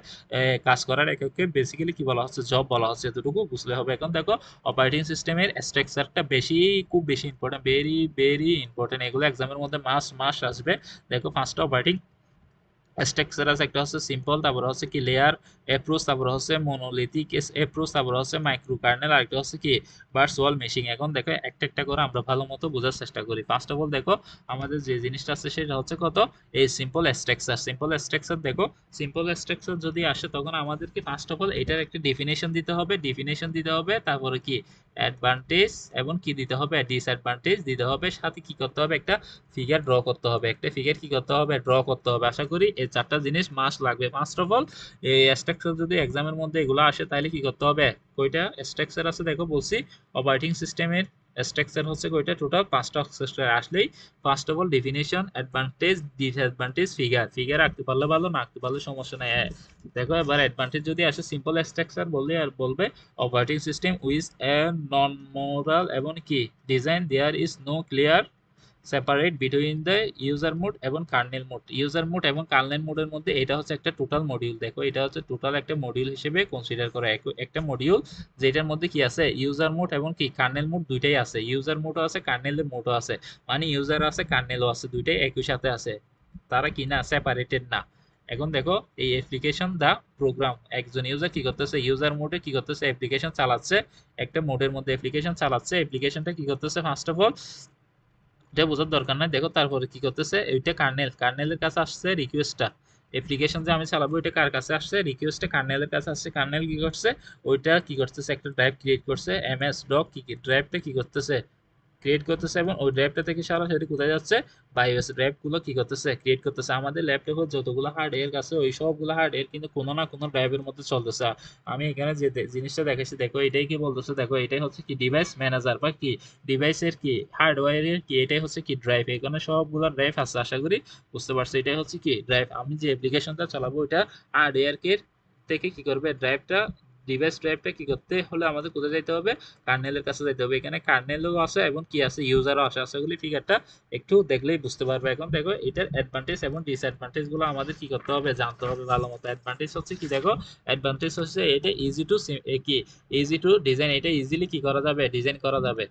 কাজ করার একককে বেসিক্যালি কি বলা হচ্ছে, জব বলা হচ্ছে। এতটুকু বুঝলে হবে। এখন দেখো অপারেটিং সিস্টেমের স্ট্রাকচারটা খুব বেশি ইম্পর্টেন্ট, ভেরি ভেরি ইম্পর্টেন্ট। এগুলো এক্সামের মধ্যে মাস আসবে। দেখো পাঁচটা অপারেটিং স্ট্রাকচার আছে। একটা হচ্ছে সিম্পল, তারপর হচ্ছে কি লেয়ার অ্যাপ্রোচ, তারপর হচ্ছে মনোলিথিক অ্যাপ্রোচ, তারপর হচ্ছে মাইক্রো কার্নেল, আরেকটা হচ্ছে কি ভার্চুয়াল মেশিং। এখন দেখো একটা একটা করে আমরা ভালো মতো বোঝার চেষ্টা করি। ফার্স্ট অফ অল দেখো আমাদের যে জিনিসটা আছে সেটা হচ্ছে কত, এই সিম্পল স্ট্রাকচার। সিম্পল স্ট্রাকচার দেখো, সিম্পল স্ট্রাকচার যদি আসে তখন আমাদেরকে ফার্স্ট অফ অল এটার একটা ডেফিনেশন দিতে হবে, তারপরে কি অ্যাডভান্টেজ এবং কি দিতে হবে, ডিসঅ্যাডভান্টেজ দিতে হবে, সাথে কি করতে হবে, একটা ফিগার ড্র করতে হবে, একটা ফিগার কি করতে হবে, ড্র করতে হবে। আশা করি এই চারটা জিনিস মাস্ট লাগবে। ফার্স্ট অফ অল এই স্ট্রাকচার যদি এক্সামের মধ্যে এগুলো আসে তাহলে কি করতে হবে, কয়টা স্ট্রাকচার আছে দেখো বলছি, অপারেটিং সিস্টেমের স্ট্রাকচার হচ্ছে কয়টা, টোটাল পাঁচটা স্ট্রাকচার আসলেই first of all definition, advantage, disadvantage, figure আঁকতে পারলে ভালো, না আঁকতে পারলে সমস্যা নাই। দেখো এবার অ্যাডভান্টেজ যদি আসে, সিম্পল স্ট্রাকচার বললে আর বলবে operating system with a non moral এবং কি design, there is no clear separate between the user mode এবং কার্নেল মোড। ইউজার মোড এবং কার্নেল মোডের মধ্যে এটা হচ্ছে একটা টোটাল মডিউল। দেখো এটা হচ্ছে টোটাল একটা মডিউল হিসেবে কনসিডার করা, একটা মডিউল যেটার মধ্যে কি আছে, ইউজার মোড এবং কি কার্নেল মোড দুইটাই আছে। ইউজার মোডও আছে, কার্নেলের মোডও আছে, মানে ইউজার আছে কার্নেলও আছে, দুইটাই একই সাথে আছে, তারা কি না সেপারেটেড না। এখন দেখো এই অ্যাপ্লিকেশন দা প্রোগ্রাম, একজন ইউজার কি করতেছে, ইউজার মোডে কি করতেছে, অ্যাপ্লিকেশন চালাচ্ছে, একটা মোডের মধ্যে অ্যাপ্লিকেশন চালাচ্ছে, অ্যাপ্লিকেশনটা কি করতেছে, ফার্স্ট অফ অল এটা বোঝার দরকার নাই। দেখো তারপরে কি করতেছে, এইটা কার্নেলের কাছে আসছে রিকোয়েস্টটা, অ্যাপ্লিকেশন যে আমি চালাবো এটা কার কাছে আসছে, রিকোয়েস্টটা কার্নেলের কাছে আসছে। কার্নেল কি করছে, ওইটা কি করতেছে, একটা ড্রাইভ ক্রিয়েট করছে, এমএস ডক কি ড্রাইভটা কি করতেছে ক্রিয়েট করতেছে, এবং ওই ড্রাইভটা থেকে সরাসরি কোথায় যাচ্ছে, বাইওএস ড্রাইভ গুলো কি করতেছে ক্রিয়েট করতেছে। আমাদের ল্যাপটপে যতগুলো হার্ডওয়্যার আছে ওই সবগুলো হার্ডওয়্যার কিন্তু কোনো না কোনো ড্রাইভের মধ্যে চলতেছে। আমি এখানে যে জিনিসটা দেখাচ্ছি দেখো, এটাই কি বলতেছে, দেখো এটাই হচ্ছে কি ডিভাইস ম্যানেজার বা কি ডিভাইসের কি হার্ডওয়্যারের কি, এটাই হচ্ছে কি ড্রাইভ। এখানে সবগুলো ড্রাইভ আছে, আশা করি বুঝতে পারছো। এটাই হচ্ছে কি ড্রাইভ। আমি যে অ্যাপ্লিকেশনটা চালাবো এটা হার্ডওয়্যার কে থেকে কি করবে, ড্রাইভটা ডিভাইস ড্রাইভটা কি করতে হলে আমাদের কোথায় যাইতে হবে, কার্নেলের কাছে যাইতে হবে। এখানে কার্নেলও আছে এবং কি আছে, ইউজারও আছে। আশা করি ফিগারটা একটু দেখলেই বুঝতে পারবে। এখন দেখো এটার অ্যাডভান্টেজ এবং ডিসঅ্যাডভান্টেজ গুলো আমাদের কি করতে হবে, জানতে হবে ভালো মতো। অ্যাডভান্টেজ হচ্ছে কি দেখো, অ্যাডভান্টেজ হচ্ছে এটা ইজি টু ডিজাইন, এটা ইজিলি কি করা যাবে, ডিজাইন করা যাবে।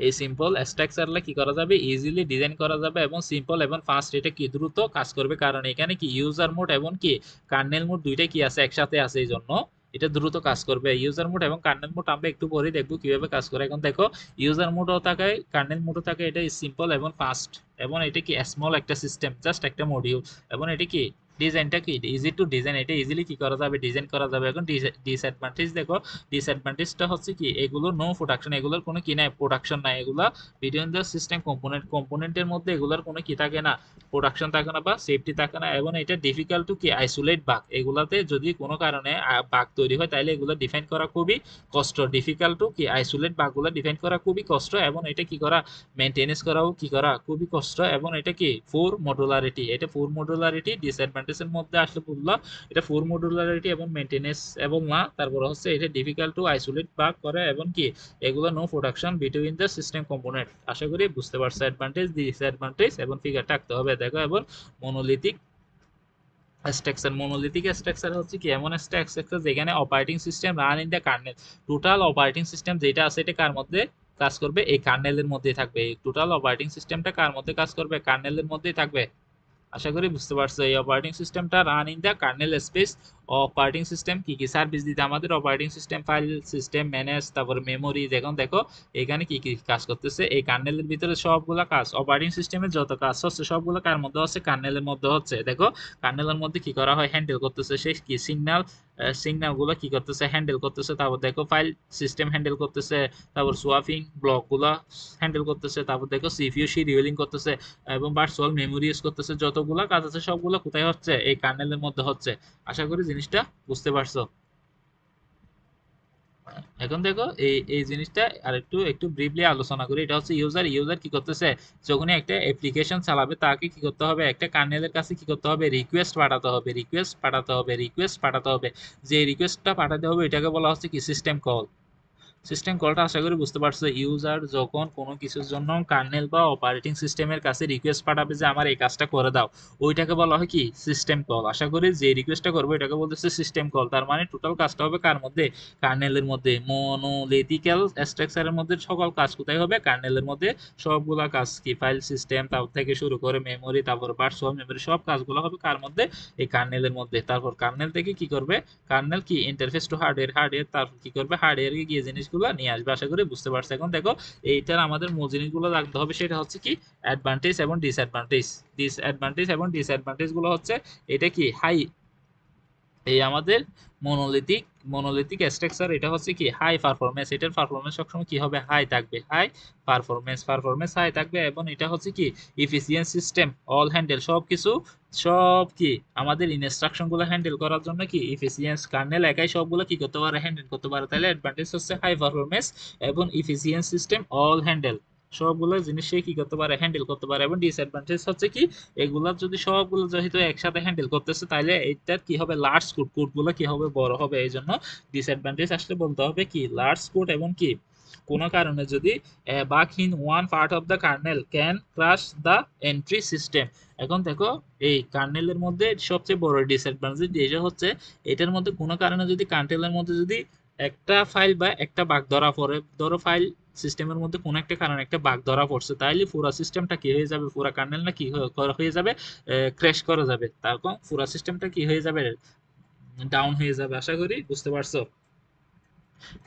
এই সিম্পল স্ট্রাকচারগুলো কি করা যাবে, ইজিলি ডিজাইন করা যাবে, এবং সিম্পল এবং ফাস্ট, এটা কি দ্রুত কাজ করবে, কারণ এখানে কি ইউজার মোড এবং কি কার্নেল মোড দুইটাই কি আছে, একসাথে আছে, এই জন্য এটা দ্রুত কাজ করবে। ইউজার মোড এবং কার্নেল মোড আমরা একটু পরে দেখবো কিভাবে কাজ করে। এখন দেখো ইউজার মোডও থাকে, কার্নেল মোডও থাকে, এটা সিম্পল এবং ফাস্ট, এবং এটা কি স্মল একটা সিস্টেম, জাস্ট একটা মডিউল, এবং এটা কি ডিজাইনটা কি ইজি টু ডিজাইন, এটা ইজিলি কি করা যাবে, ডিজাইন করা যাবে। এখন ডিসঅ্যাডভান্টেজ দেখো, ডিসঅ্যাডভান্টেজটা হচ্ছে কি এগুলো নো প্রোডাকশন, এগুলোর কোনো কি নাই, প্রোডাকশন নাই, এগুলা বিটুইন দ্য সিস্টেম কম্পোনেন্টের মধ্যে এগুলোর কোনো কি থাকে না, প্রোডাকশন থাকে না বা সেফটি থাকে না, এবং এটা ডিফিকাল্ট টু কি আইসোলেট বাগ। এগুলাতে যদি কোনো কারণে বাগ তৈরি হয় তাহলে এগুলো ডিফাইন করা খুবই কষ্ট, ডিফিকাল্ট টু কি আইসোলেট বাগগুলো ডিফাইন করা খুবই কষ্ট, এবং এটা কি করা মেনটেনেন্স করাও কি করা খুবই কষ্ট। এবং এটা কি ফোর মডুলারিটি, এটা ফোর মডুলারিটি ডিসঅ্যাডভান্টেজের মধ্যে আসলে বললাম, এটা ফোর মডুলারিটি এবং মেনটেনেন্স এবং না, তারপর হচ্ছে এটা ডিফিকাল্ট টু আইসোলেট বাগ করে, এবং কি এগুলো no production between the system component. আশা করি বুঝতে পারছো অ্যাডভান্টেজ, ডিসঅ্যাডভান্টেজ এবং ফিগার থাকতে হবে। দেখো এবং মনোলিথিক স্ট্রাকচার, মনোলিথিক স্ট্রাকচার হচ্ছে কি এমন একটা স্ট্রাকচার যেখানে operating system run in the kernel, total operating system যেটা আছে এটা কার মধ্যে কাজ করবে, এই কার্নেলের মধ্যেই থাকবে। এই টোটাল অপারেটিং সিস্টেমটা কার মধ্যে কাজ করবে, কার্নেলের মধ্যেই থাকবে। আশা করি বুঝতে পারছো। এই অপারেটিং সিস্টেমটা run in the kernel space operating system কি কি সার্ভিস দিতে আমাদের operating system file system manage, তারপরে মেমোরি। এখন দেখো এখানে কি কি কাজ করতেছে, এই কার্নেলের ভিতরে সবগুলা কাজ, অপারেটিং সিস্টেমের যত কাজ হচ্ছে সবগুলো কার মধ্যে হচ্ছে, কার্নেলের মধ্যে হচ্ছে। দেখো কার্নেলের মধ্যে কি করা হয়, হ্যান্ডেল করতেছে সে কি সিগন্যাল গুলো কি করতেছে, হ্যান্ডেল করতেছে। তারপর দেখো ফাইল সিস্টেম হ্যান্ডেল করতেছে, তারপর সোয়াপিং ব্লক গুলা হ্যান্ডেল করতেছে, তারপর দেখো সিপিইউ শিডিউলিং করতেছে এবং ভার্চুয়াল মেমোরি ইউজ করতেছে। যতগুলা কাজ আছে সবগুলো কোথায় হচ্ছে, এই কার্নেলের মধ্যে হচ্ছে। আশা করি জিনিসটা বুঝতে পারছো। এখন দেখো এই জিনিসটা আর একটু ব্রিফলি আলোচনা করি। এটা হচ্ছে ইউজার কি করতেছে, যখনই একটা অ্যাপ্লিকেশন চালাবে তাকে কি করতে হবে, একটা কার্নেলের কাছে কি করতে হবে, রিকোয়েস্ট পাঠাতে হবে। যে রিকোয়েস্টটা পাঠাতে হবে এটাকে বলা হচ্ছে কি সিস্টেম কল। সিস্টেম কলটা আশা করি বুঝতে পারছো। ইউজার যখন কোনো কিছুর জন্য কার্নেল বা অপারেটিং সিস্টেমের কাছে রিকোয়েস্ট পাঠাবে যে আমার এই কাজটা করে দাও, ওইটাকে বলা হয় কি সিস্টেম কল। আশা করি যে রিকোয়েস্টটা করবে এটাকে বলতেছে সিস্টেম কল। তার মানে টোটাল কাজটা হবে কার মধ্যে, কার্নেলের মধ্যে। মনোলিথিক্যাল স্ট্রাকচারের মধ্যে সকল কাজ কোথায় হবে, কার্নেলের মধ্যে। সবগুলা কাজ কি ফাইল সিস্টেম তার থেকে শুরু করে মেমোরি, তারপর ভার্চুয়াল মেমোরি, সব কাজগুলো হবে কার মধ্যে, এই কার্নেলের মধ্যে। তারপর কার্নেল থেকে কি করবে, কার্নেল কি ইন্টারফেস টু হার্ডওয়্যার তারপর কি করবে, হার্ডওয়্যারে গিয়ে জিনিসগুলো নিয়ে আসবে। আশা করি বুঝতে পারছো। এখন দেখো এইটার আমাদের মূল জিনিসগুলো রাখতে হবে, সেটা হচ্ছে কি অ্যাডভান্টেজ এবং ডিসঅ্যাডভান্টেজ গুলো হচ্ছে, এটা কি হাই, এই আমাদের মনোলিথিক মনোলিথিক স্ট্রাকচার, এটা হচ্ছে কি হাই পারফরমেন্স। এটার পারফরমেন্স সবসময় কি হবে, হাই থাকবে, হাই পারফরমেন্স হাই থাকবে। এবং এটা হচ্ছে কি ইফিসিয়েন্ট সিস্টেম, অল হ্যান্ডেল সবকিছু, সব কি আমাদের ইনস্ট্রাকশন গুলো হ্যান্ডেল করার জন্য কি ইফিসিয়েন্স, কার্নেল একাই সবগুলো কি করতে পারে, হ্যান্ডেল করতে পারে। তাহলে অ্যাডভান্টেজ হচ্ছে হাই পারফরমেন্স এবং ইফিসিয়েন্ট সিস্টেম, অল হ্যান্ডেল সবগুলো জিনিস সে কি করতে পারে, হ্যান্ডেল করতে পারে। এবং ডিসঅ্যাডভান্টেজ হচ্ছে কি, এগুলা যদি সবগুলো যেহেতু একসাথে হ্যান্ডেল করতেছে তাহলে এটার কি হবে, লার্জ কোড গুলো কি হবে, বড় হবে। এই জন্য ডিসঅ্যাডভান্টেজ আসলে বলতে হবে কি লার্জ কোড এবং কি কোনো কারণে যদি bug in one part of the kernel can crash the entire system. এখন দেখো এই কার্নেলের মধ্যে সবচেয়ে বড় ডিসঅ্যাডভান্টেজ যেটা হচ্ছে, এটার মধ্যে কোনো কারণে যদি কার্নেলের মধ্যে যদি একটা ফাইল বা একটা বাগ ধরা পড়ে, ধরো ফাইল সিস্টেমের মধ্যে কোনো একটা কারণে একটা বাগ ধরা পড়ছে, তাইলে পুরো সিস্টেমটা কি হয়ে যাবে, পুরো কার্নেলটা কি হয়ে যাবে, ক্র্যাশ করা যাবে। তখন পুরো সিস্টেমটা কি হয়ে যাবে, ডাউন হয়ে যাবে। আশা করি বুঝতে পারছো।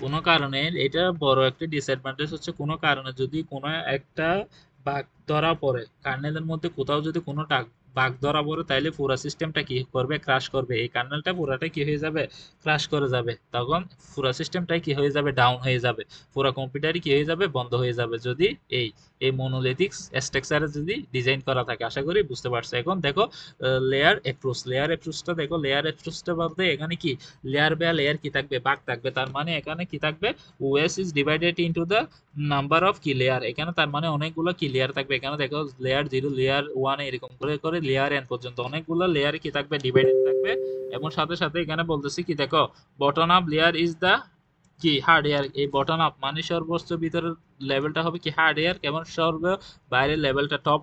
কোনো কারণে এটা বড় একটা ডিসঅ্যাডভান্টেজ হচ্ছে, কোনো কারণে যদি কোনো একটা বাগ ধরা পড়ে কার্নেলের মধ্যে, কোথাও যদি কোনো বাগ ধরা পড়ে তাইলে পুরো সিস্টেমটা কি করবে, ক্রাশ করবে। এই কার্নেলটা পুরাটা কি হয়ে যাবে, ক্রাশ করে যাবে। তখন পুরো সিস্টেমটাই কি হয়ে যাবে, ডাউন হয়ে যাবে। পুরো কম্পিউটারই কি হয়ে যাবে, বন্ধ হয়ে যাবে, যদি এই এই মনোলিথিক স্ট্রাকচারে যদি ডিজাইন করা থাকে। আশা করি বুঝতে পারছো। এখন দেখো লেয়ার অ্যাপ্রোচটা বলতে এখানে কি লেয়ার বাই লেয়ার কি থাকবে, ভাগ থাকবে। তার মানে এখানে কি থাকবে, OS is divided into the number of কি লেয়ার। এখানে তার মানে অনেকগুলো কি লেয়ার থাকবে। এখানে দেখো লেয়ার 0, লেয়ার 1 এরকম করে করে লেয়ার এন পর্যন্ত অনেকগুলো লেয়ারে কি থাকবে, ডিভাইডেড থাকবে। এবং সাথে সাথে এখানে বলতেছি কি দেখো, bottom up layer is the কি হার্ডওয়্যার। এই বটম আপ মানে সর্বোচ্চ ভিতরের লেভেলটা হবে কি হার্ডওয়্যার, কেমন সর্ব বাইরের লেভেলটা টপ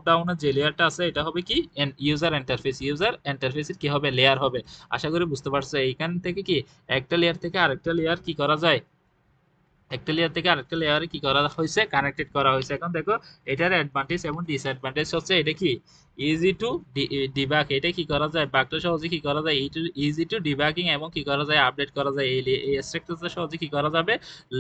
ডাউনের যে লেয়ারটা আছে এটা হবে কি ইউজার ইন্টারফেসের কি হবে, লেয়ার হবে। আশা করি বুঝতে পারছো। এইখান থেকে কি একটা লেয়ার থেকে আরেকটা লেয়ার কি করা যায়, একটা লেয়ার থেকে আরেকটা লেয়ারে কি করা হয়েছে, কানেক্টেড করা হয়েছে। এখন দেখো এটার অ্যাডভান্টেজ এবং ডিসঅ্যাডভান্টেজ হচ্ছে, এটা কি ইজি টু ডিবাগ, এটা কি করা যায়, বাগটা সহজে কি করা যায়, ইজি টু ডিবাগিং এবং কি করা যায়, আপডেট করা যায়। এই স্ট্রাকচারটা সহজে কি করা যাবে,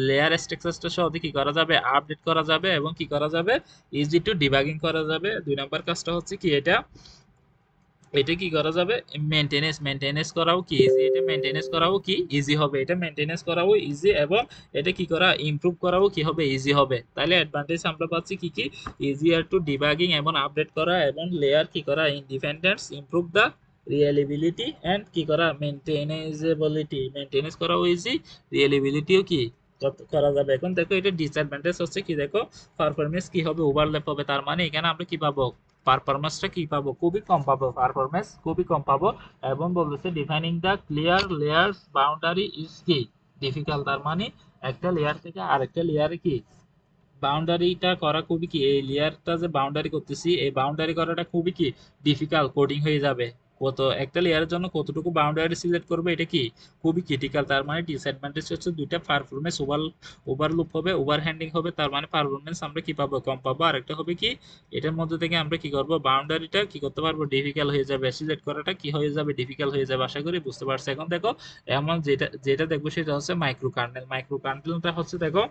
লেয়ার স্ট্রাকচারটা সহজে কি করা যাবে, আপডেট করা যাবে এবং কি করা যাবে, ইজি টু ডিবাগিং করা যাবে। 2 নম্বর কাজটা হচ্ছে কি, এটা এটা কি করা যাবে, মেনটেনেন্স করাও কি ইজি, এটা মেনটেনেন্স করাও কি ইজি হবে, এটা মেনটেনেন্স করাও ইজি এবং এটা কি করা ইমপ্রুভ করাও কি হবে, ইজি হবে। তাহলে অ্যাডভান্টেজ আমরা পাচ্ছি কি কি, ইজিয়ার টু ডিবাগিং এবং আপডেট করা এবং লেয়ার কি করা independence, improve the reliability and কি করা মেনটেনেন্স করাও ইজি, রিলায়েবিলিটিও কি করা যাবে। এখন দেখো এটা ডিসঅ্যাডভান্টেজ হচ্ছে কি, দেখো পারফরমেন্স কি হবে, ওভারল্যাপ হবে। তার মানে এখানে আমরা কি পাবো, পারফরমেন্সটা কি পাবো, খুবই কম পাবো, পারফরমেন্স খুবই কম পাবো। এবং বলতেছে defining the clear layers boundary is কি ডিফিকাল্ট। তার মানে একটা লেয়ার থেকে আরেকটা লেয়ারে কি বাউন্ডারিটা করা খুবই কি, এই লেয়ারটা যে বাউন্ডারি করতেছি এই বাউন্ডারি করাটা খুবই কি ডিফিকাল্ট, কোডিং হয়ে যাবে। কত একটা লেয়ারের জন্য কতটুকু বাউন্ডারি সিলেক্ট করবে এটা কি খুবই ক্রিটিক্যাল। তার মানে ডিসঅ্যাডভান্টেজ হচ্ছে দুইটা, পারফরমেন্স ওভারলুপ হবে, ওভারহ্যান্ডিং হবে, তার মানে পারফরমেন্স আমরা কি পাবো, কম পাবো। আর একটা হবে কি এটার মধ্যে থেকে আমরা কি করব, বাউন্ডারিটা কি করতে পারবো, ডিফিকাল্ট হয়ে যাবে, সিলেক্ট করাটা কি হয়ে যাবে, ডিফিকাল্ট হয়ে যাবে। আশা করি বুঝতে পারছো। এখন দেখো এমন যেটা যেটা দেখবো সেটা হচ্ছে মাইক্রো কার্নেল। মাইক্রো কার্নেলটা হচ্ছে দেখো,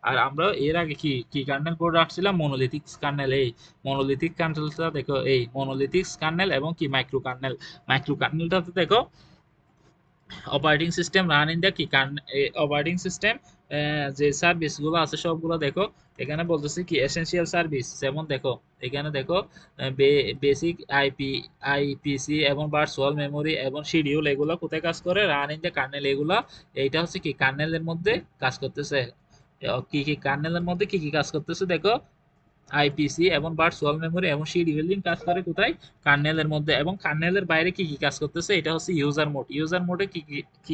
আর আমরা এর আগে কি কি কার্নেল পড়ে রাখছিলাম, মনোলিথিক কার্নেল। এই মনোলিথিক কার্নেলটা দেখো, এই মনোলিথিক কার্নেল এবং কি মাইক্রো কার্নেল। মাইক্রো কার্নেলটাতে দেখো operating system run in the কি অপারেটিং সিস্টেম যে সার্ভিস গুলো আছে সবগুলো দেখো এখানে বলতেছে কি এসেনশিয়াল সার্ভিস। যেমন দেখো এখানে দেখো বেসিক আইপিসি এবং ভার্চুয়াল মেমোরি এবং শিডিউল এগুলো কোথায় কাজ করে, রান ইন দ্য কার্নেল। এগুলা এইটা হচ্ছে কি কার্নেলের মধ্যে কাজ করতেছে। কি কি কার্নেলের মধ্যে কি কি কাজ করতেছে দেখো, আইপিসি এবং ভার্চুয়াল মেমোরি এবং শিডিউলিং কাজ করে কোথায়, কার্নেলের মধ্যে। এবং কার্নেলের বাইরে কি কি কাজ করতেছে, এটা হচ্ছে ইউজার মোড। ইউজার মোডে কি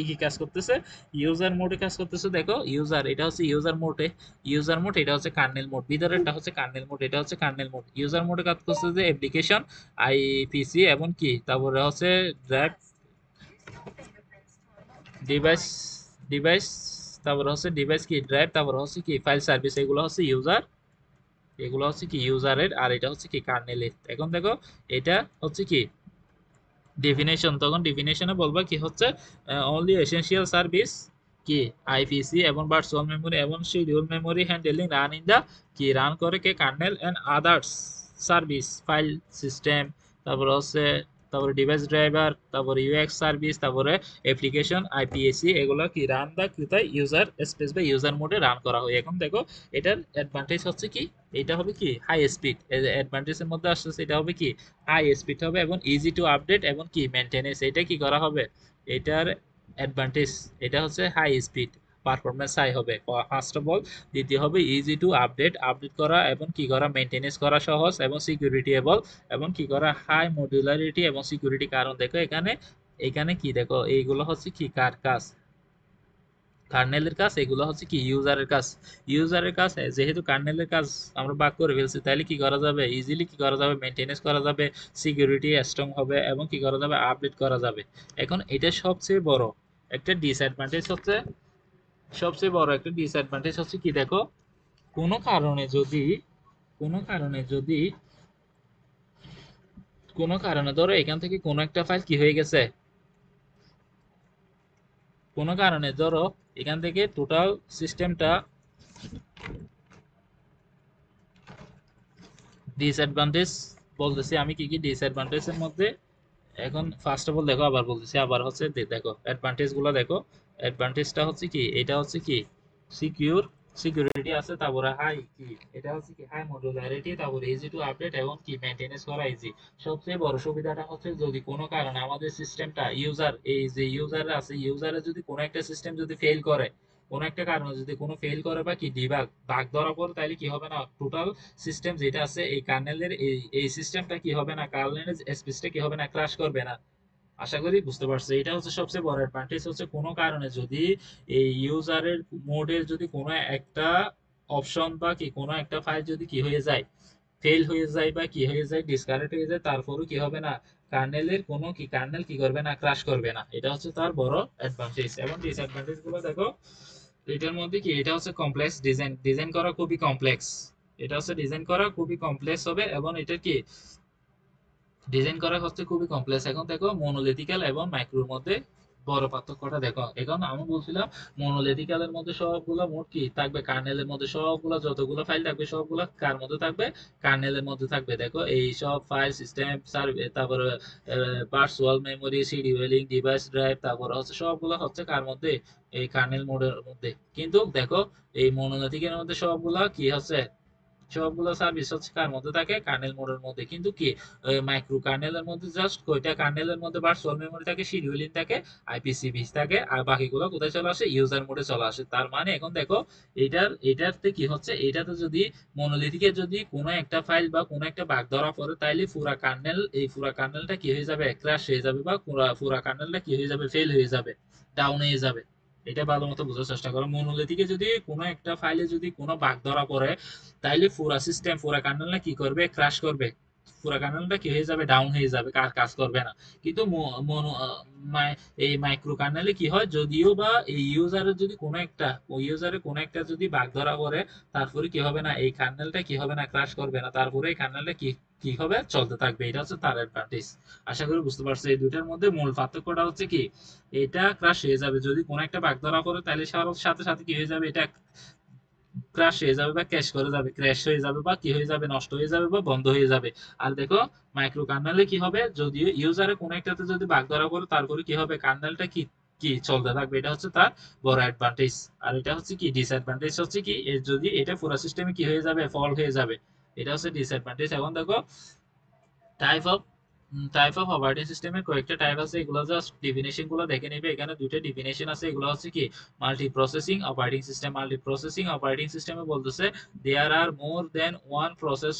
কি কাজ করতেছে, ইউজার মোডে কাজ করতেছে দেখো, ইউজার এটা হচ্ছে ইউজার মোডে, ইউজার মোড এটা হচ্ছে কার্নেল মোড, ভিতরেরটা হচ্ছে কার্নেল মোড, এটা হচ্ছে কার্নেল মোড। ইউজার মোডে কাজ করতেছে যে অ্যাপ্লিকেশন, আইপিসি এবং কি তারপরে হচ্ছে ড্রাইভ, ডিভাইস ডিভাইস তারপরে হচ্ছে ডিভাইস কি ড্রাইভ, তারপরে হচ্ছে কি ফাইল সার্ভিস। এগুলো হচ্ছে ইউজার, এগুলো হচ্ছে কি ইউজারের, আর এটা হচ্ছে কি কার্নেলের। এখন দেখো এটা হচ্ছে কি ডেফিনেশন, তখন ডেফিনেশনে বলবা কি হচ্ছে অনলি এসেনশিয়াল সার্ভিস কি আইপিসি এবং ভার্চুয়াল মেমোরি এবং schedule memory handling run in the কি রান করে কে kernel and others service file system, তারপরে হচ্ছে তারপরে ডিভাইস ড্রাইভার, তারপরে ইউএক্স সার্ভিস, তারপরে অ্যাপ্লিকেশন আইপিএসি এগুলো কি রান দা কোথায় ইউজার স্পেস বা ইউজার মোডে রান করা হয়। এখন দেখো এটার অ্যাডভান্টেজ হচ্ছে কি, এটা হবে কি হাই স্পিড, অ্যাডভান্টেজের মধ্যে আসছে এটা হবে কি হাই স্পিড হবে এবং ইজি টু আপডেট এবং কি মেনটেনেন্স, এটা কি করা হবে এটার অ্যাডভান্টেজ। এটা হচ্ছে হাই স্পিড, পারফরমেন্স হাই হবে ফার্স্ট অফ অল। দ্বিতীয় হবে ইজি টু আপডেট, আপডেট করা এবং কি করা মেনটেনেন্স করা সহজ এবং সিকিউরিটি এবল এবং কি করা হাই মডুলারিটি এবং সিকিউরিটি। কারণ দেখো এখানে এখানে কি দেখো এইগুলো হচ্ছে কি কার কাজ, কার্নেলের কাজ, এগুলো হচ্ছে কি ইউজারের কাজ। ইউজারের কাজ যেহেতু কার্নেলের কাজ আমরা ভাগ করে ফেলছি, তাহলে কি করা যাবে, ইজিলি কি করা যাবে, মেনটেনেন্স করা যাবে, সিকিউরিটি স্ট্রং হবে এবং কি করা যাবে, আপডেট করা যাবে। এখন এটা সবচেয়ে বড় একটা ডিসঅ্যাডভান্টেজ হচ্ছে, সবচেয়ে বড় একটা ডিসঅ্যাডভান্টেজ হচ্ছে কি দেখো, কোনো কারণে যদি কোনো কারণে যদি কোনো কারণে ধরো এখান থেকে কোনো একটা ফাইল কি হয়ে গেছে, কোনো কারণে ধরো এখান থেকে টোটাল সিস্টেমটা, ডিসঅ্যাডভান্টেজ বলতেছি আমি কি কি ডিসঅ্যাডভান্টেজের মধ্যে। এখন ফার্স্ট অফ অল দেখো, আবার বলতেছি, আবার হচ্ছে দেখো অ্যাডভান্টেজ গুলো দেখো। অ্যাডভান্টেজটা হচ্ছে কি, এটা হচ্ছে কি সিকিউর, সিকিউরিটি আছে, তারপরে হাই কি এটা হচ্ছে কি হাই মডুলারিটি, তারপরে ইজি টু আপডেট এবং কি মেইনটেনেন্স করা ইজি। সবচেয়ে বড় সুবিধাটা হচ্ছে যদি কোনো কারণে আমাদের সিস্টেমটা ইউজার, এই যে ইউজার আছে, ইউজারে যদি কোনো একটা সিস্টেম যদি ফেল করে, কোনো একটা কারণে যদি কোনো ফেল করে বা কি ডিবাগ বাগ ধরা পড়ে, তাহলে কি হবে না, টোটাল সিস্টেম যেটা আছে এই কার্নেলের এই সিস্টেমটা কি হবে না, কার্নেলের স্পেসটা কি হবে না, ক্রাশ করবে না। আশা করি বুঝতে পারছো। এটা হচ্ছে সবচেয়ে বড় অ্যাডভান্টেজ, হচ্ছে কোনো কারণে যদি এই ইউজারের মোডের যদি কোনো একটা অপশন বা কি কোনো একটা ফাইল যদি কি হয়ে যায়, ফেল হয়ে যায় বা কি হয়ে যায়, ডিসকানেক্ট হয়ে যায়, তারপরও কি হবে না, কার্নেলের কোনো কি কার্নেল কি করবে না, ক্রাশ করবে না। এটা হচ্ছে তার বড় অ্যাডভান্টেজ। এবং ডিসঅ্যাডভান্টেজ গুলো দেখো, এটার মধ্যে কি এটা হচ্ছে কমপ্লেক্স ডিজাইন, ডিজাইন করা খুবই কমপ্লেক্স, এটা হচ্ছে ডিজাইন করা খুবই কমপ্লেক্স হবে এবং এটা কি ডিজাইন করা হচ্ছে খুবই কমপ্লেক্স। এখন দেখো মনোলিথিক্যাল এবং মাইক্রোর মধ্যে বড় পার্থক্যটা দেখো। এখন আমি বলছিলাম মনোলিথিক্যালের মধ্যে সবগুলো মোড কি থাকবে, কার্নেলের মধ্যে সবগুলো যতগুলো ফাইল থাকবে সবগুলো কার মধ্যে থাকবে, কার্নেলের মধ্যে থাকবে। দেখো এই সব ফাইল সিস্টেম সার্ভে, তারপরে virtual memory, scheduling, device drive, তারপরে হচ্ছে সবগুলো হচ্ছে কার মধ্যে, এই কার্নেল মোডের মধ্যে। কিন্তু দেখো এই মনোলিথিকের মধ্যে সবগুলা কি হচ্ছে, সবগুলো সার্ভিস হচ্ছে কার মধ্যে থাকে, কার্নেল মোডের মধ্যে। কিন্তু কি মাইক্রো কার্নেলের মধ্যে জাস্ট কয়টা কার্নেলের মধ্যে ভার্চুয়াল মেমোরি থাকে, শিডিউলিং থাকে, আইপিসি বিস থাকে, আর বাকিগুলো কোথায় চলে আসে, ইউজার মোডে চলে আসে। তার মানে এখন দেখো এটাতে কি হচ্ছে, এটাতে যদি মনোলিথিকে যদি কোনো একটা ফাইল বা কোনো একটা বাগ ধরা পড়ে, তাইলে পুরা কার্নেল, এই পুরা কার্নেলটা কি হয়ে যাবে, ক্র্যাশ হয়ে যাবে, বা পুরা কার্নেলটা কি হয়ে যাবে, ফেল হয়ে যাবে, ডাউন হয়ে যাবে। এটা ভালো মতো বোঝার চেষ্টা করো। মনোলিথিকে যদি কোনো একটা ফাইলে যদি কোনো বাগ ধরা পড়ে, তাইলে পুরা সিস্টেম পুরা কার্নেলটা কি করবে, ক্রাশ করবে। পুরো কার্নেলটা কি হয়ে যাবে, ডাউন হয়ে যাবে, কাজ করবে না। কিন্তু এই মাইক্রো কার্নেলে কি হয়, যদিও বা এই ইউজারের যদি কোনো একটা, ওই ইউজারের কোনো একটা যদি বাগ ধরা পড়ে, তারপরে কি হবে না, এই কার্নেলটা কি হবে না, ক্রাশ করবে না, তারপরে এই কার্নেলটা কি কি হবে, চলতে থাকবে। এটা হচ্ছে তার অ্যাডভান্টেজ। আশা করি বুঝতে পারছো। এই দুইটার মধ্যে মূল পার্থক্যটা হচ্ছে কি, এটা ক্রাশ হয়ে যাবে যদি কোনো একটা বাগ ধরা পড়ে, তাহলে সাথে সাথে কি হয়ে যাবে, এটা ক্রাশ হয়ে যাবে বা ক্র্যাশ করে যাবে, ক্র্যাশ হয়ে যাবে বা কি হয়ে যাবে, নষ্ট হয়ে যাবে বা বন্ধ হয়ে যাবে। আর দেখো মাইক্রো কার্নেলে কি হবে, যদি ইউজারে কোনো একটাতে যদি বাগ ধরা পড়ে, তারপরে কি হবে, কার্নেলটা কি কি চলতে থাকবে। এটা হচ্ছে তার বড় অ্যাডভান্টেজ। আর এটা হচ্ছে কি ডিসঅ্যাডভান্টেজ, হচ্ছে কি যদি এটা পুরো সিস্টেমে কি হয়ে যাবে, ফল হয়ে যাবে। এটা হচ্ছে ডিসঅ্যাডভান্টেজ। এখন দেখো টাইপ অফ অপারেটিং সিস্টেমের কয়েকটা টাইপ আছে, এগুলো জাস্ট ডিফিনেশন গুলো দেখে নিবে। এখানে দুইটা ডিফিনেশন আছে, এগুলো হচ্ছে কি multi processing operating system. Multi processing operating সিস্টেমে বলতেছে there are more than one process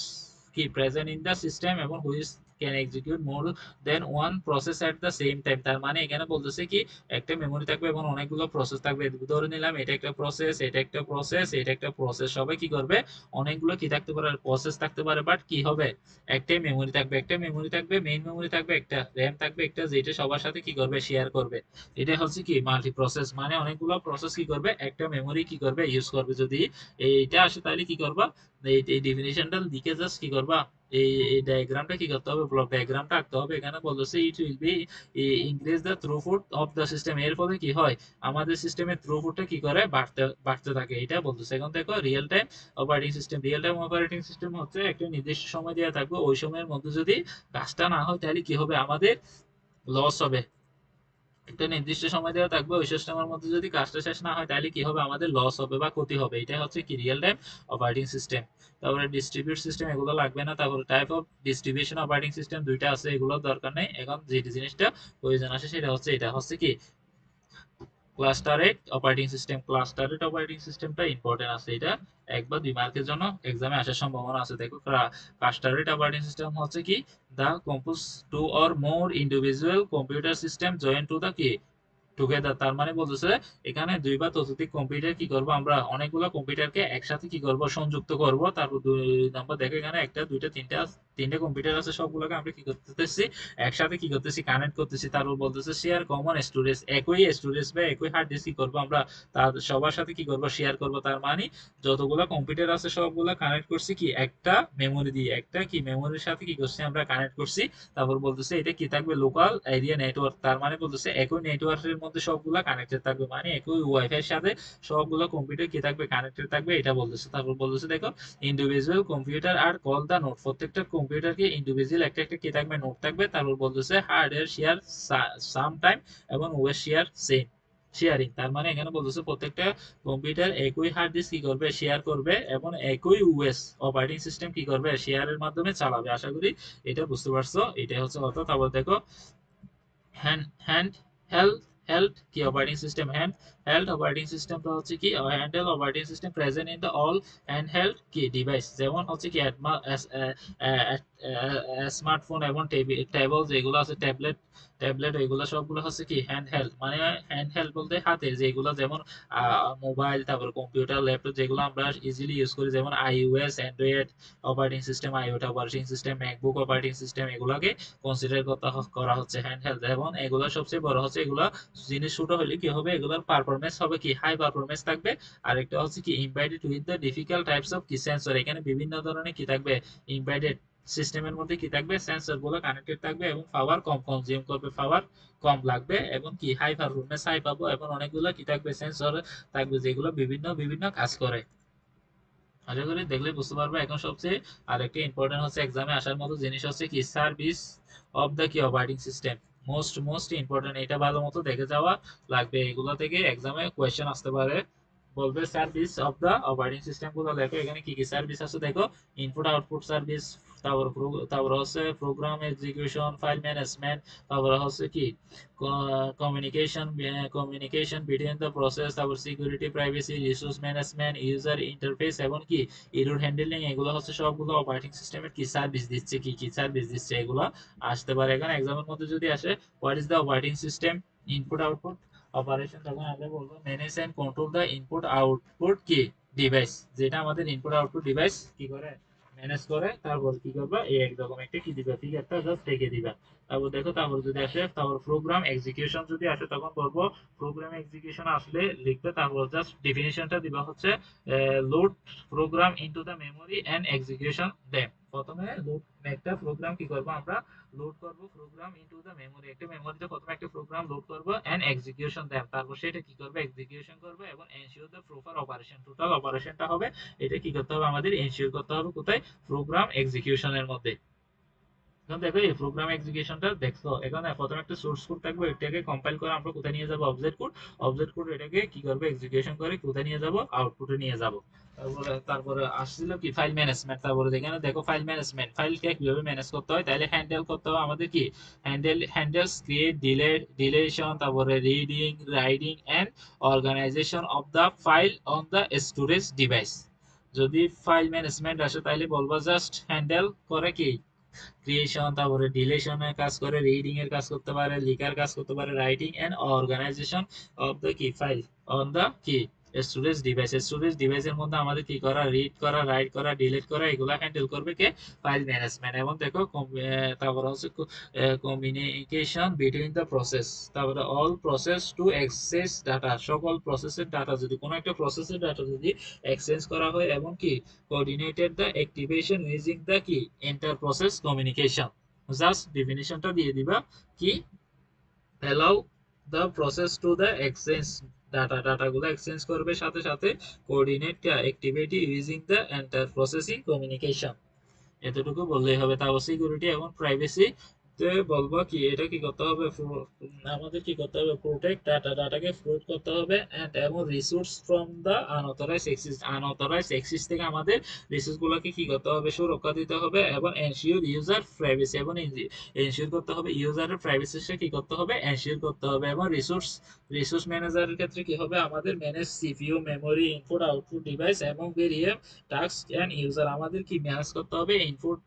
কি প্রেজেন্ট ইন দা সিস্টেম এবং which can execute more than one process at the same time. তার মানে এখানে বলতেছে কি একটা মেমোরি থাকবে এবং অনেকগুলো প্রসেস থাকবে। ধরে নিলাম এটা একটা প্রসেস, এটা একটা প্রসেস, এটা একটা প্রসেস, সবাই কি করবে, অনেকগুলো কি থাকতে পারে, প্রসেস থাকতে পারে, বাট কি হবে, একটাই মেমোরি থাকবে, একটা মেমোরি থাকবে, মেইন মেমোরি থাকবে একটা, র্যাম থাকবে একটা, যেটা সবার সাথে কি করবে, শেয়ার করবে। এটা হচ্ছে কি মাল্টি প্রসেস, মানে অনেকগুলো প্রসেস কি করবে, একটা মেমোরি কি করবে, ইউজ করবে। যদি এইটা আসে তাহলে কি করবা, এই ডেফিনিশনটা দিকে জাস্ট কি করবা, এই ডায়াগ্রামটা কি করতে হবে, ব্লক ডায়াগ্রামটা আঁকতে হবে। এখানে বলতেছে it will be increase the throughput of the system. এর ফলে কি হয়, আমাদের সিস্টেমের থ্রুপুটটা কি করে, বাড়তে বাড়তে থাকে, এটা বলতেছে। এখন দেখো real time operating system. Real time operating system হচ্ছে একটা নির্দিষ্ট সময় দেওয়া থাকবে, ওই সময়ের মধ্যে যদি কাজটা না হয়, তাহলে কি হবে, আমাদের লস হবে। একটা নির্দিষ্ট সময় দেওয়া থাকবে, ওই সিস্টেমের মধ্যে যদি কাজটা শেষ না হয়, তাহলে কি হবে, আমাদের লস হবে বা ক্ষতি হবে। এটা হচ্ছে কি রিয়েল টাইম অপারেটিং সিস্টেম। তারপরে ডিস্ট্রিবিউট সিস্টেম, এগুলো লাগবে না। তারপরে type of distribution operating system, দুইটা আছে, এগুলো দরকার নেই। এখন যে জিনিসটা প্রয়োজন আসে সেটা হচ্ছে, এটা হচ্ছে কি ক্লাস্টারেড অপারেটিং সিস্টেম। ক্লাস্টারেড অপারেটিং সিস্টেমটা ইম্পর্টেন্ট আছে, এটা 1 বা 2 মার্কের জন্য এক্সামে আসার সম্ভাবনা আছে। দেখো ক্লাস্টারেড অপারেটিং সিস্টেম হচ্ছে কি the compose two or more individual computer system join to the কি টুগেদার। তার মানে বলতেছে এখানে 2 বা ততোধিক কম্পিউটার কি করব, আমরা অনেকগুলো কম্পিউটারকে একসাথে কি করব, সংযুক্ত করব। তারপর 2 নাম্বার দেখো, এখানে একটা দুইটা তিনটা কম্পিউটার আছে, সবগুলোকে আমরা কি করতেছি, একসাথে কি করতেছি, কানেক্ট করতেছি। তারপর বলতেছে শেয়ার কমন স্টোরেজ, একই স্টোরেজ বা একই হার্ড ডিস্ক কি করবো আমরা, তার সবার সাথে কি করব, শেয়ার করব। তার মানে যতগুলো কম্পিউটার আছে সবগুলো কানেক্ট করছি কি একটা মেমোরি দিয়ে, একটা কি মেমোরির সাথে কি করছি, আমরা কানেক্ট করছি। তারপর বলতেছে এটা কি থাকবে, লোকাল এরিয়া নেটওয়ার্ক। তার মানে বলতেছে একই নেটওয়ার্কের মধ্যে সবগুলা কানেক্টেড থাকবে, মানে একই ওয়াইফাই এর সাথে সবগুলো কম্পিউটার কি থাকবে, কানেক্টেড থাকবে, এটা বলতেছে। তারপর বলতেছে দেখো individual computer are call the node, প্রত্যেকটা কম্পিউটারকে ইন্ডিভিজুয়াল একটা একটা কি থাকবে, নোড থাকবে। তারপর বলতেছে হার্ডওয়্যার শেয়ার সাম টাইম এবং ওএস শেয়ার সেম শেয়ারিং। তার মানে এখানে বলতেছে প্রত্যেকটা কম্পিউটার একই হার্ড ডিস্ক কি করবে, শেয়ার করবে, এবং একই ওএস অপারেটিং সিস্টেম কি করবে, শেয়ারের মাধ্যমে চালাবে। আশা করি এটা বুঝতে পারছো, এটাই হচ্ছে কথা। তারপর দেখো হ্যান্ড হ্যান্ড হেল্ড হেল্ড কি operating system, hand held operating সিস্টেমটা হচ্ছে কি handle operating system present in the all hand held কি ডিভাইস। যেমন হচ্ছে কি স্মার্টফোন এবং টেবল যেগুলো আছে, ট্যাবলেট ট্যাবলেট এগুলো সবগুলো হচ্ছে কি হ্যান্ড হেল্ড। মানে হ্যান্ড হেল্ড বলতে হাতের যেগুলো, যেমন মোবাইল, তারপর কম্পিউটার, ল্যাপটপ, যেগুলো আমরা ইজিলি ইউজ করি, যেমন iOS, Android operating system, আইওটা operating system, MacBook operating system, এগুলোকে কনসিডার করা হচ্ছে হ্যান্ড হেলথ। এবং এগুলো সবচেয়ে বড় হচ্ছে, এগুলো জিনিস ছোট হলে কি হবে, এগুলোর পারফরমেন্স হবে কি হাই পারফরমেন্স থাকবে। আর একটা হচ্ছে কি embedded with the difficult types of কি সেন্সর। এখানে বিভিন্ন ধরনের কি থাকবে, এমবেডেড সিস্টেমের মধ্যে কি থাকবে, সেন্সর গুলো কানেক্টেড থাকবে, এবং পাওয়ার কম কনজিউম করবে, পাওয়ার কম লাগবে, এবং কি হাই পারফরমেন্স হাই পাবো। এবং অনেকগুলো কি থাকবে, সেন্সর থাকবে, যেগুলো বিভিন্ন বিভিন্ন কাজ করে। আশা করি দেখলে বুঝতে পারবে। এখন সবচেয়ে আরেকটা ইম্পর্টেন্ট হচ্ছে এক্সামে আসার মতো জিনিস হচ্ছে কি সার্ভিস অফ দ্য কি অপারেটিং সিস্টেম। মোস্ট ইম্পর্টেন্ট, এটা ভালো মতো দেখে যাওয়া লাগবে। এগুলো থেকে এক্সামে কোয়েশ্চেন আসতে পারে। বলবে service of the operating system গুলো দেখো, এখানে কি কি সার্ভিস আছে দেখো, ইনপুট আউটপুট সার্ভিস, তারপর হচ্ছে প্রোগ্রাম এক্সিকিউশন, ফাইল ম্যানেজমেন্ট, তারপর হচ্ছে কি কমিউনিকেশন বিটুইন দ্য প্রসেস, তারপর security, privacy, resource management, user interface, এবং কি এরর হ্যান্ডলিং। এগুলো হচ্ছে সবগুলো অপারেটিং সিস্টেমের কি সার্ভিস দিচ্ছে, কি কি সার্ভিস দিচ্ছে, এগুলো আসতে পারে। এখানে এক্সামের মধ্যে যদি আসে what is the operating system input output operation, তখন আমরা বলবো manage and control the input output কি ডিভাইস, যেটা আমাদের ইনপুট আউটপুট ডিভাইস কি করে ম্যানেজ করে তারপর কি করবা এই একরকম একটা কি দিবা ফিগারটা জাস্ট রেখে দিবা। তারপর দেখো তারপর যদি আসে তারপর প্রোগ্রাম এক্সিকিউশন যদি আসে তখন বলবো প্রোগ্রাম এক্সিকিউশন আসলে লিখবে তারপর জাস্ট ডেফিনিশনটা দিবা হচ্ছে load program into the memory and execution them. প্রথমে লোড একটা প্রোগ্রাম কি করব আমরা লোড করব প্রোগ্রাম ইনটু দ্য মেমোরি, একটা মেমোরিতে প্রথমে একটা প্রোগ্রাম লোড করব এন্ড এক্সিকিউশন দেম, তারপর সেটা কি করবে এক্সিকিউশন করবে এবং ensure the proper operation, total অপারেশনটা হবে এটা কি করতে হবে আমাদের এনশিওর করতে হবে কোথায় প্রোগ্রাম এক্সিকিউশনের মধ্যে। এখন দেখো এই প্রোগ্রাম এক্সিকিউশনটা দেখছো এখানে প্রথমে একটা সোর্স কোড থাকবে, এটাকে কম্পাইল করে আমরা কোথায় নিয়ে যাব অবজেক্ট কোড, অবজেক্ট কোড এটাকে কি করবে এক্সিকিউশন করে কোথায় নিয়ে যাব আউটপুটে নিয়ে যাব। তারপরে আসছিল কি ফাইল ম্যানেজমেন্ট, তারপরে এখানে দেখো ফাইল ম্যানেজমেন্ট ফাইলকে কিভাবে ম্যানেজ করতে হয় তাহলে হ্যান্ডেল করতে হবে আমাদের কি হ্যান্ডেলস ক্রিয়েট ডিলেশন, তারপরে reading writing and organization of the file on the storage device. যদি ফাইল ম্যানেজমেন্ট আসে তাহলে বলবো জাস্ট হ্যান্ডেল করে কি ক্রিয়েশন, তারপরে ডিলেশনের কাজ করে, রিডিং এর কাজ করতে পারে, লিখার কাজ করতে পারে, writing and organization of the কি ফাইল অন দ্য কি স্টোরেজ ডিভাইস। স্টোরেজ ডিভাইসের মধ্যে আমাদের কি করা রিড করা রাইট করা ডিলিট করা এগুলা হ্যান্ডেল করবে কে ফাইল ম্যানেজমেন্ট। এবং দেখো তারপরে হচ্ছে কমিউনিকেশন বিটুইন দ্য প্রসেস, তারপরে all process to access data, সকল প্রসেসের ডাটা যদি কোনো একটা প্রসেসের ডাটা যদি এক্সচেঞ্জ করা হয় এবং কি coordinated the activation using the কি inter process communication। জাস্ট ডেফিনিশনটা দিয়ে দিবা কি allow the process to the exchange ডাটাগুলো এক্সচেঞ্জ করবে সাথে সাথে coordinate activity using the enter processing communication, এতটুকু বললেই হবে। তারপর সিকিউরিটি এবং প্রাইভেসি তে বলবো কি এটা কি করতে হবে আমাদের কি করতে হবে প্রোটেক্ট ডাটাকে প্রোট করতে হবে এন্ড এবং resource from the unauthorized access থেকে আমাদের রিসোর্স গুলোকে কি করতে হবে সুরক্ষা দিতে হবে এবং এনশিওর ইউজার প্রাইভেসি এবং এনশিওর করতে হবে ইউজারের প্রাইভেসি কি করতে হবে এনশিওর করতে হবে। এবং রিসোর্স ম্যানেজারের ক্ষেত্রে কি হবে আমাদের manage CPU memory input output device এবং ভেরিয়েবল টাস্ক এন্ড ইউজার, আমাদের কি ম্যানেজ করতে হবে ইনপুট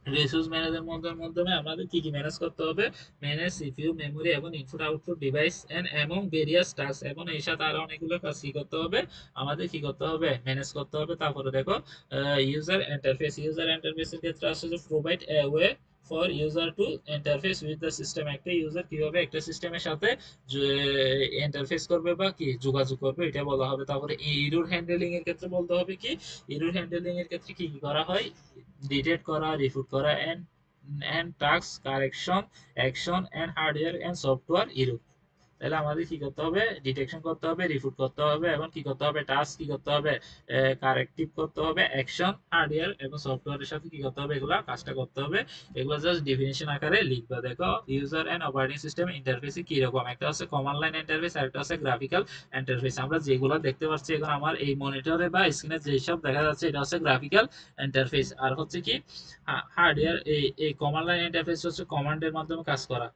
রিসোর্স ম্যানেজের মাধ্যমে আমাদের কি কি ম্যানেজ করতে হবে ম্যানেজ সিপিইউ মেমোরি এবং ইনপুট আউটপুট ডিভাইস এন্ড এবং ভেরিয়াস টাস্ক, এবং এর সাথে আরো অনেকগুলো কাজ কি করতে হবে আমাদের কি করতে হবে ম্যানেজ করতে হবে। তারপরে দেখো ইউজার ইন্টারফেসের ক্ষেত্রে আসলে provide a way for user to interface with the system, একটা ইউজার কিভাবে একটা সিস্টেমের সাথে ইন্টারফেস করবে বা কি যোগাযোগ করবে এটা বলা হবে। তারপরে এরর হ্যান্ডলিং এর ক্ষেত্রে বলতে হবে কি এরর হ্যান্ডলিং এর ক্ষেত্রে কি কি করা হয় ডিটেক্ট করা রিপোর্ট করা and task correction action and hardware and software error. তাহলে আমাদের কি করতে হবে ডিটেকশন করতে হবে রিপোর্ট করতে হবে এবং কি করতে হবে টাস্ক কি করতে হবে কারেক্টিভ করতে হবে অ্যাকশন হার্ডওয়্যার এবং সফটওয়্যারের সাথে কি করতে হবে এগুলা কাজটা করতে হবে। এগুলো জাস্ট ডেফিনিশন আকারে লিখবা। দেখো user and operating system interface কি রকম, একটা হচ্ছে কমান্ড লাইন ইন্টারফেস আর একটা হচ্ছে গ্রাফিক্যাল ইন্টারফেস। আমরা যেগুলো দেখতে পাচ্ছি এখন আমার এই মনিটরে বা স্ক্রিনে যেসব দেখা যাচ্ছে এটা হচ্ছে গ্রাফিক্যাল ইন্টারফেস। আর হচ্ছে কি হার্ডওয়্যার এই কমান্ড লাইন ইন্টারফেস হচ্ছে কমান্ডের মাধ্যমে কাজ করা।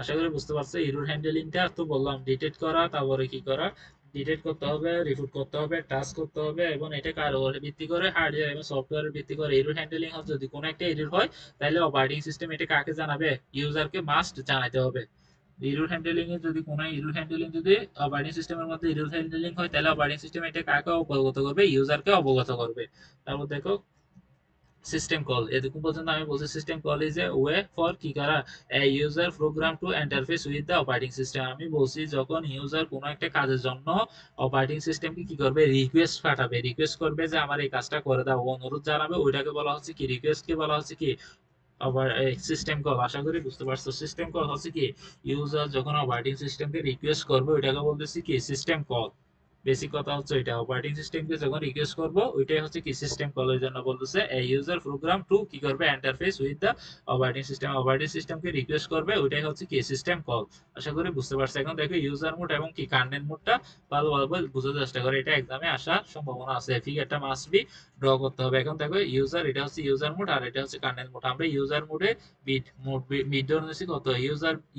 আশা করি বুঝতে পারছো। এরর হ্যান্ডলিংটা তো বললাম ডিটেক্ট করা, তারপরে কি করা ডিটেক্ট করতে হবে রিপোর্ট করতে হবে টাস্ক করতে হবে এবং এটা কার উপরে ভিত্তি করে হার্ডওয়্যার এবং সফটওয়্যারের ভিত্তি করে এরর হ্যান্ডলিং হয়। যদি কোনো একটা এরর হয় তাহলে অপারেটিং সিস্টেম এটা কাকে জানাবে ইউজারকে মাস্ট জানাতে হবে। এরর হ্যান্ডলিং এ যদি কোনো এরর হ্যান্ডলিং যদি অপারেটিং সিস্টেমের মধ্যে এরর হ্যান্ডলিং হয় তাহলে অপারেটিং সিস্টেম এটা কাকে অবগত করবে ইউজারকে অবগত করবে। তারপর দেখো সিস্টেম কল, এতক্ষণ পর্যন্ত আমি বলছি system call is a way for কি করা a user program to interface with the operating system. আমি বলছি যখন ইউজার কোনো একটা কাজের জন্য অপারেটিং সিস্টেমকে কি করবে রিকোয়েস্ট পাঠাবে, রিকোয়েস্ট করবে যে আমার এই কাজটা করে দাও অনুরোধ জানাবে, ওইটাকে বলা হচ্ছে কি রিকোয়েস্টকে বলা হচ্ছে কি আবার সিস্টেম কল। আশা করি বুঝতে পারছো সিস্টেম কল হচ্ছে কি ইউজার যখন অপারেটিং সিস্টেমকে রিকোয়েস্ট করবে ওইটাকে বলতেছি কি সিস্টেম কল। বেসিক কথা হচ্ছে এটা অপারেটিং সিস্টেমকে যখন রিকোয়েস্ট করব ওইটাই হচ্ছে কি সিস্টেম কলের জন্য বলতেছে এ ইউজার প্রোগ্রাম টু কি করবে ইন্টারফেস উইথ দা অপারেটিং সিস্টেমকে রিকোয়েস্ট করবে ওইটাই হচ্ছে কি সিস্টেম কল। আশা করি বুঝতে পারছো। এখন দেখো ইউজার মোড এবং কি কার্নেল মোডটা ভালোভাবে বোঝার চেষ্টা করে, এটা এক্সামে আসার সম্ভাবনা আছে, ফিগারটা মাস্ট বি ড্র করতে হবে। এখন দেখো ইউজার এটা হচ্ছে ইউজার মোড আর এটা হচ্ছে কার্নেল মোড। আমরা ইউজার মোডে বিট ধরেছি কত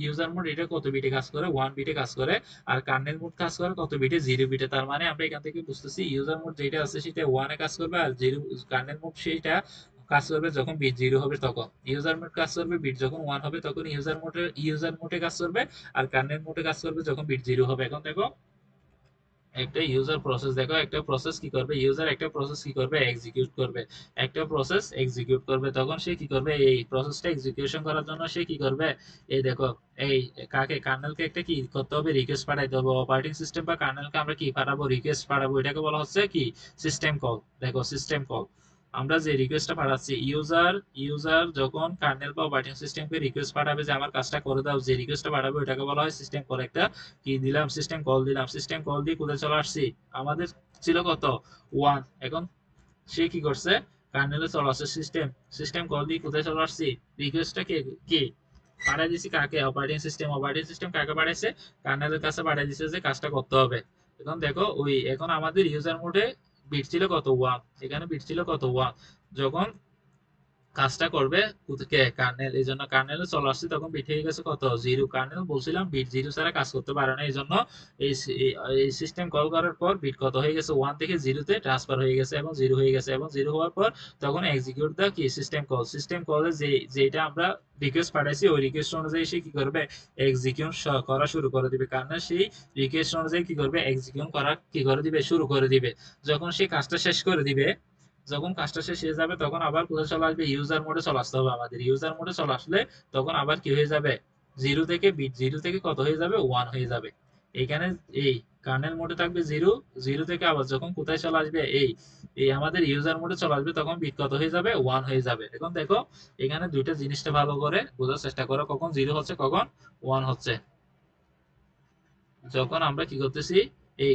ইউজার মোড এটা কত বিটে কাজ করে 1 বিটে কাজ করে আর কার্নেল মোড কাজ করে কত বিটে 0 বিটে। তার মানে আমরা এখান থেকে বুঝতেছি ইউজার মোড যেটা আছে সেটা 1 এ কাজ করবে আর 0 কার্নেল মোড সেটা কাজ করবে যখন বিট 0 হবে তখন। ইউজার মোড কাজ করবে বিট যখন 1 হবে তখন ইউজার মোডে কাজ করবে আর কার্নেল মোডে কাজ করবে যখন বিট 0 হবে। এখন দেখো একটা ইউজার প্রসেস, দেখো একটা প্রসেস কি করবে, ইউজার একটা প্রসেস কি করবে, এক্সিকিউট করবে, একটা প্রসেস এক্সিকিউট করবে, তখন সে কি করবে, এই প্রসেসটা এক্সিকিউশন করার জন্য সে কি করবে, এই দেখো এই কাকে, কার্নেলকে একটা কি করতে হবে, রিকোয়েস্ট পাঠাইতে হবে। অপারেটিং সিস্টেম বা কার্নেলকে আমরা কি পাঠাবো, রিকোয়েস্ট পাঠাবো, এটাকে বলা হচ্ছে কি সিস্টেম কল। দেখো সিস্টেম কল, আমরা যে রিকোয়েস্টটা পাঠাচ্ছি, ইউজার ইউজার যখন কার্নেল বা অপারেটিং সিস্টেমকে রিকোয়েস্ট পাঠাবে যে আমার কাজটা করে দাও, যে রিকোয়েস্টটা পাঠাবে ওটাকে বলা হয় সিস্টেম কল। একটা কি দিলাম, সিস্টেম কল দিলাম, সিস্টেম কল দিয়ে কোথায় চলে আসছি, আমাদের ছিল কত, 1। এখন সে কি করছে, কার্নেলে চলে আসছে, সিস্টেম সিস্টেম কল দিয়ে কোথায় চলে আসছি, রিকোয়েস্টটা কে কি পাঠাই দিছি, কাকে, অপারেটিং সিস্টেম। অপারেটিং সিস্টেম কাকে পাঠাইছে, কার্নেলের কাছে পাঠাই দিছে যে কাজটা করতে হবে। এখন দেখো ওই, এখন আমাদের ইউজার মোডে বিট ছিল কত, 1, এখানে বিট ছিল কত, 1। যখন কাজটা করবে কে, কার্নেল, এই জন্য কার্নেলে চলে আসছে, তখন বিট হয়ে গেছে কত, 0। কার্নেল বলছিলাম বিট 0 ছাড়া কাজ করতে পারে না, এই জন্য এই এই সিস্টেম কল করার পর বিট কত হয়ে গেছে, 1 থেকে 0 তে ট্রান্সফার হয়ে গেছে এবং 0 হয়ে গেছে। এবং 0 হওয়ার পর তখন এক্সিকিউট দা কি সিস্টেম কল, সিস্টেম কলে যে যেটা আমরা রিকোয়েস্ট পাঠাইছি ওই রিকোয়েস্ট অনুযায়ী সে কি করবে, এক্সিকিউট করা শুরু করে দিবে। কার্নেল সেই রিকোয়েস্ট অনুযায়ী কি করবে, এক্সিকিউট করা কি করে দিবে, শুরু করে দিবে। যখন সেই কাজটা শেষ করে দিবে, যখন কাজটা শেষ হয়ে যাবে, তখন আবার কোথায় চলে আসবে, ইউজার মোডে চলে আসতে হবে আমাদের। ইউজার মোডে চলে আসলে তখন আবার কি হয়ে যাবে, 0 থেকে বিট 0 থেকে কত হয়ে যাবে, 1 হয়ে যাবে। এইখানে এই কার্নেল মোডে থাকবে 0, 0 থেকে আবার যখন কোথায় চলে আসবে, এই এই আমাদের ইউজার মোডে চলে আসবে, তখন বিট কত হয়ে যাবে, 1 হয়ে যাবে। এখন দেখো এখানে দুইটা জিনিসটা ভালো করে বোঝার চেষ্টা করো, কখন 0 হচ্ছে, কখন 1 হচ্ছে। যখন আমরা কি করতেছি, এই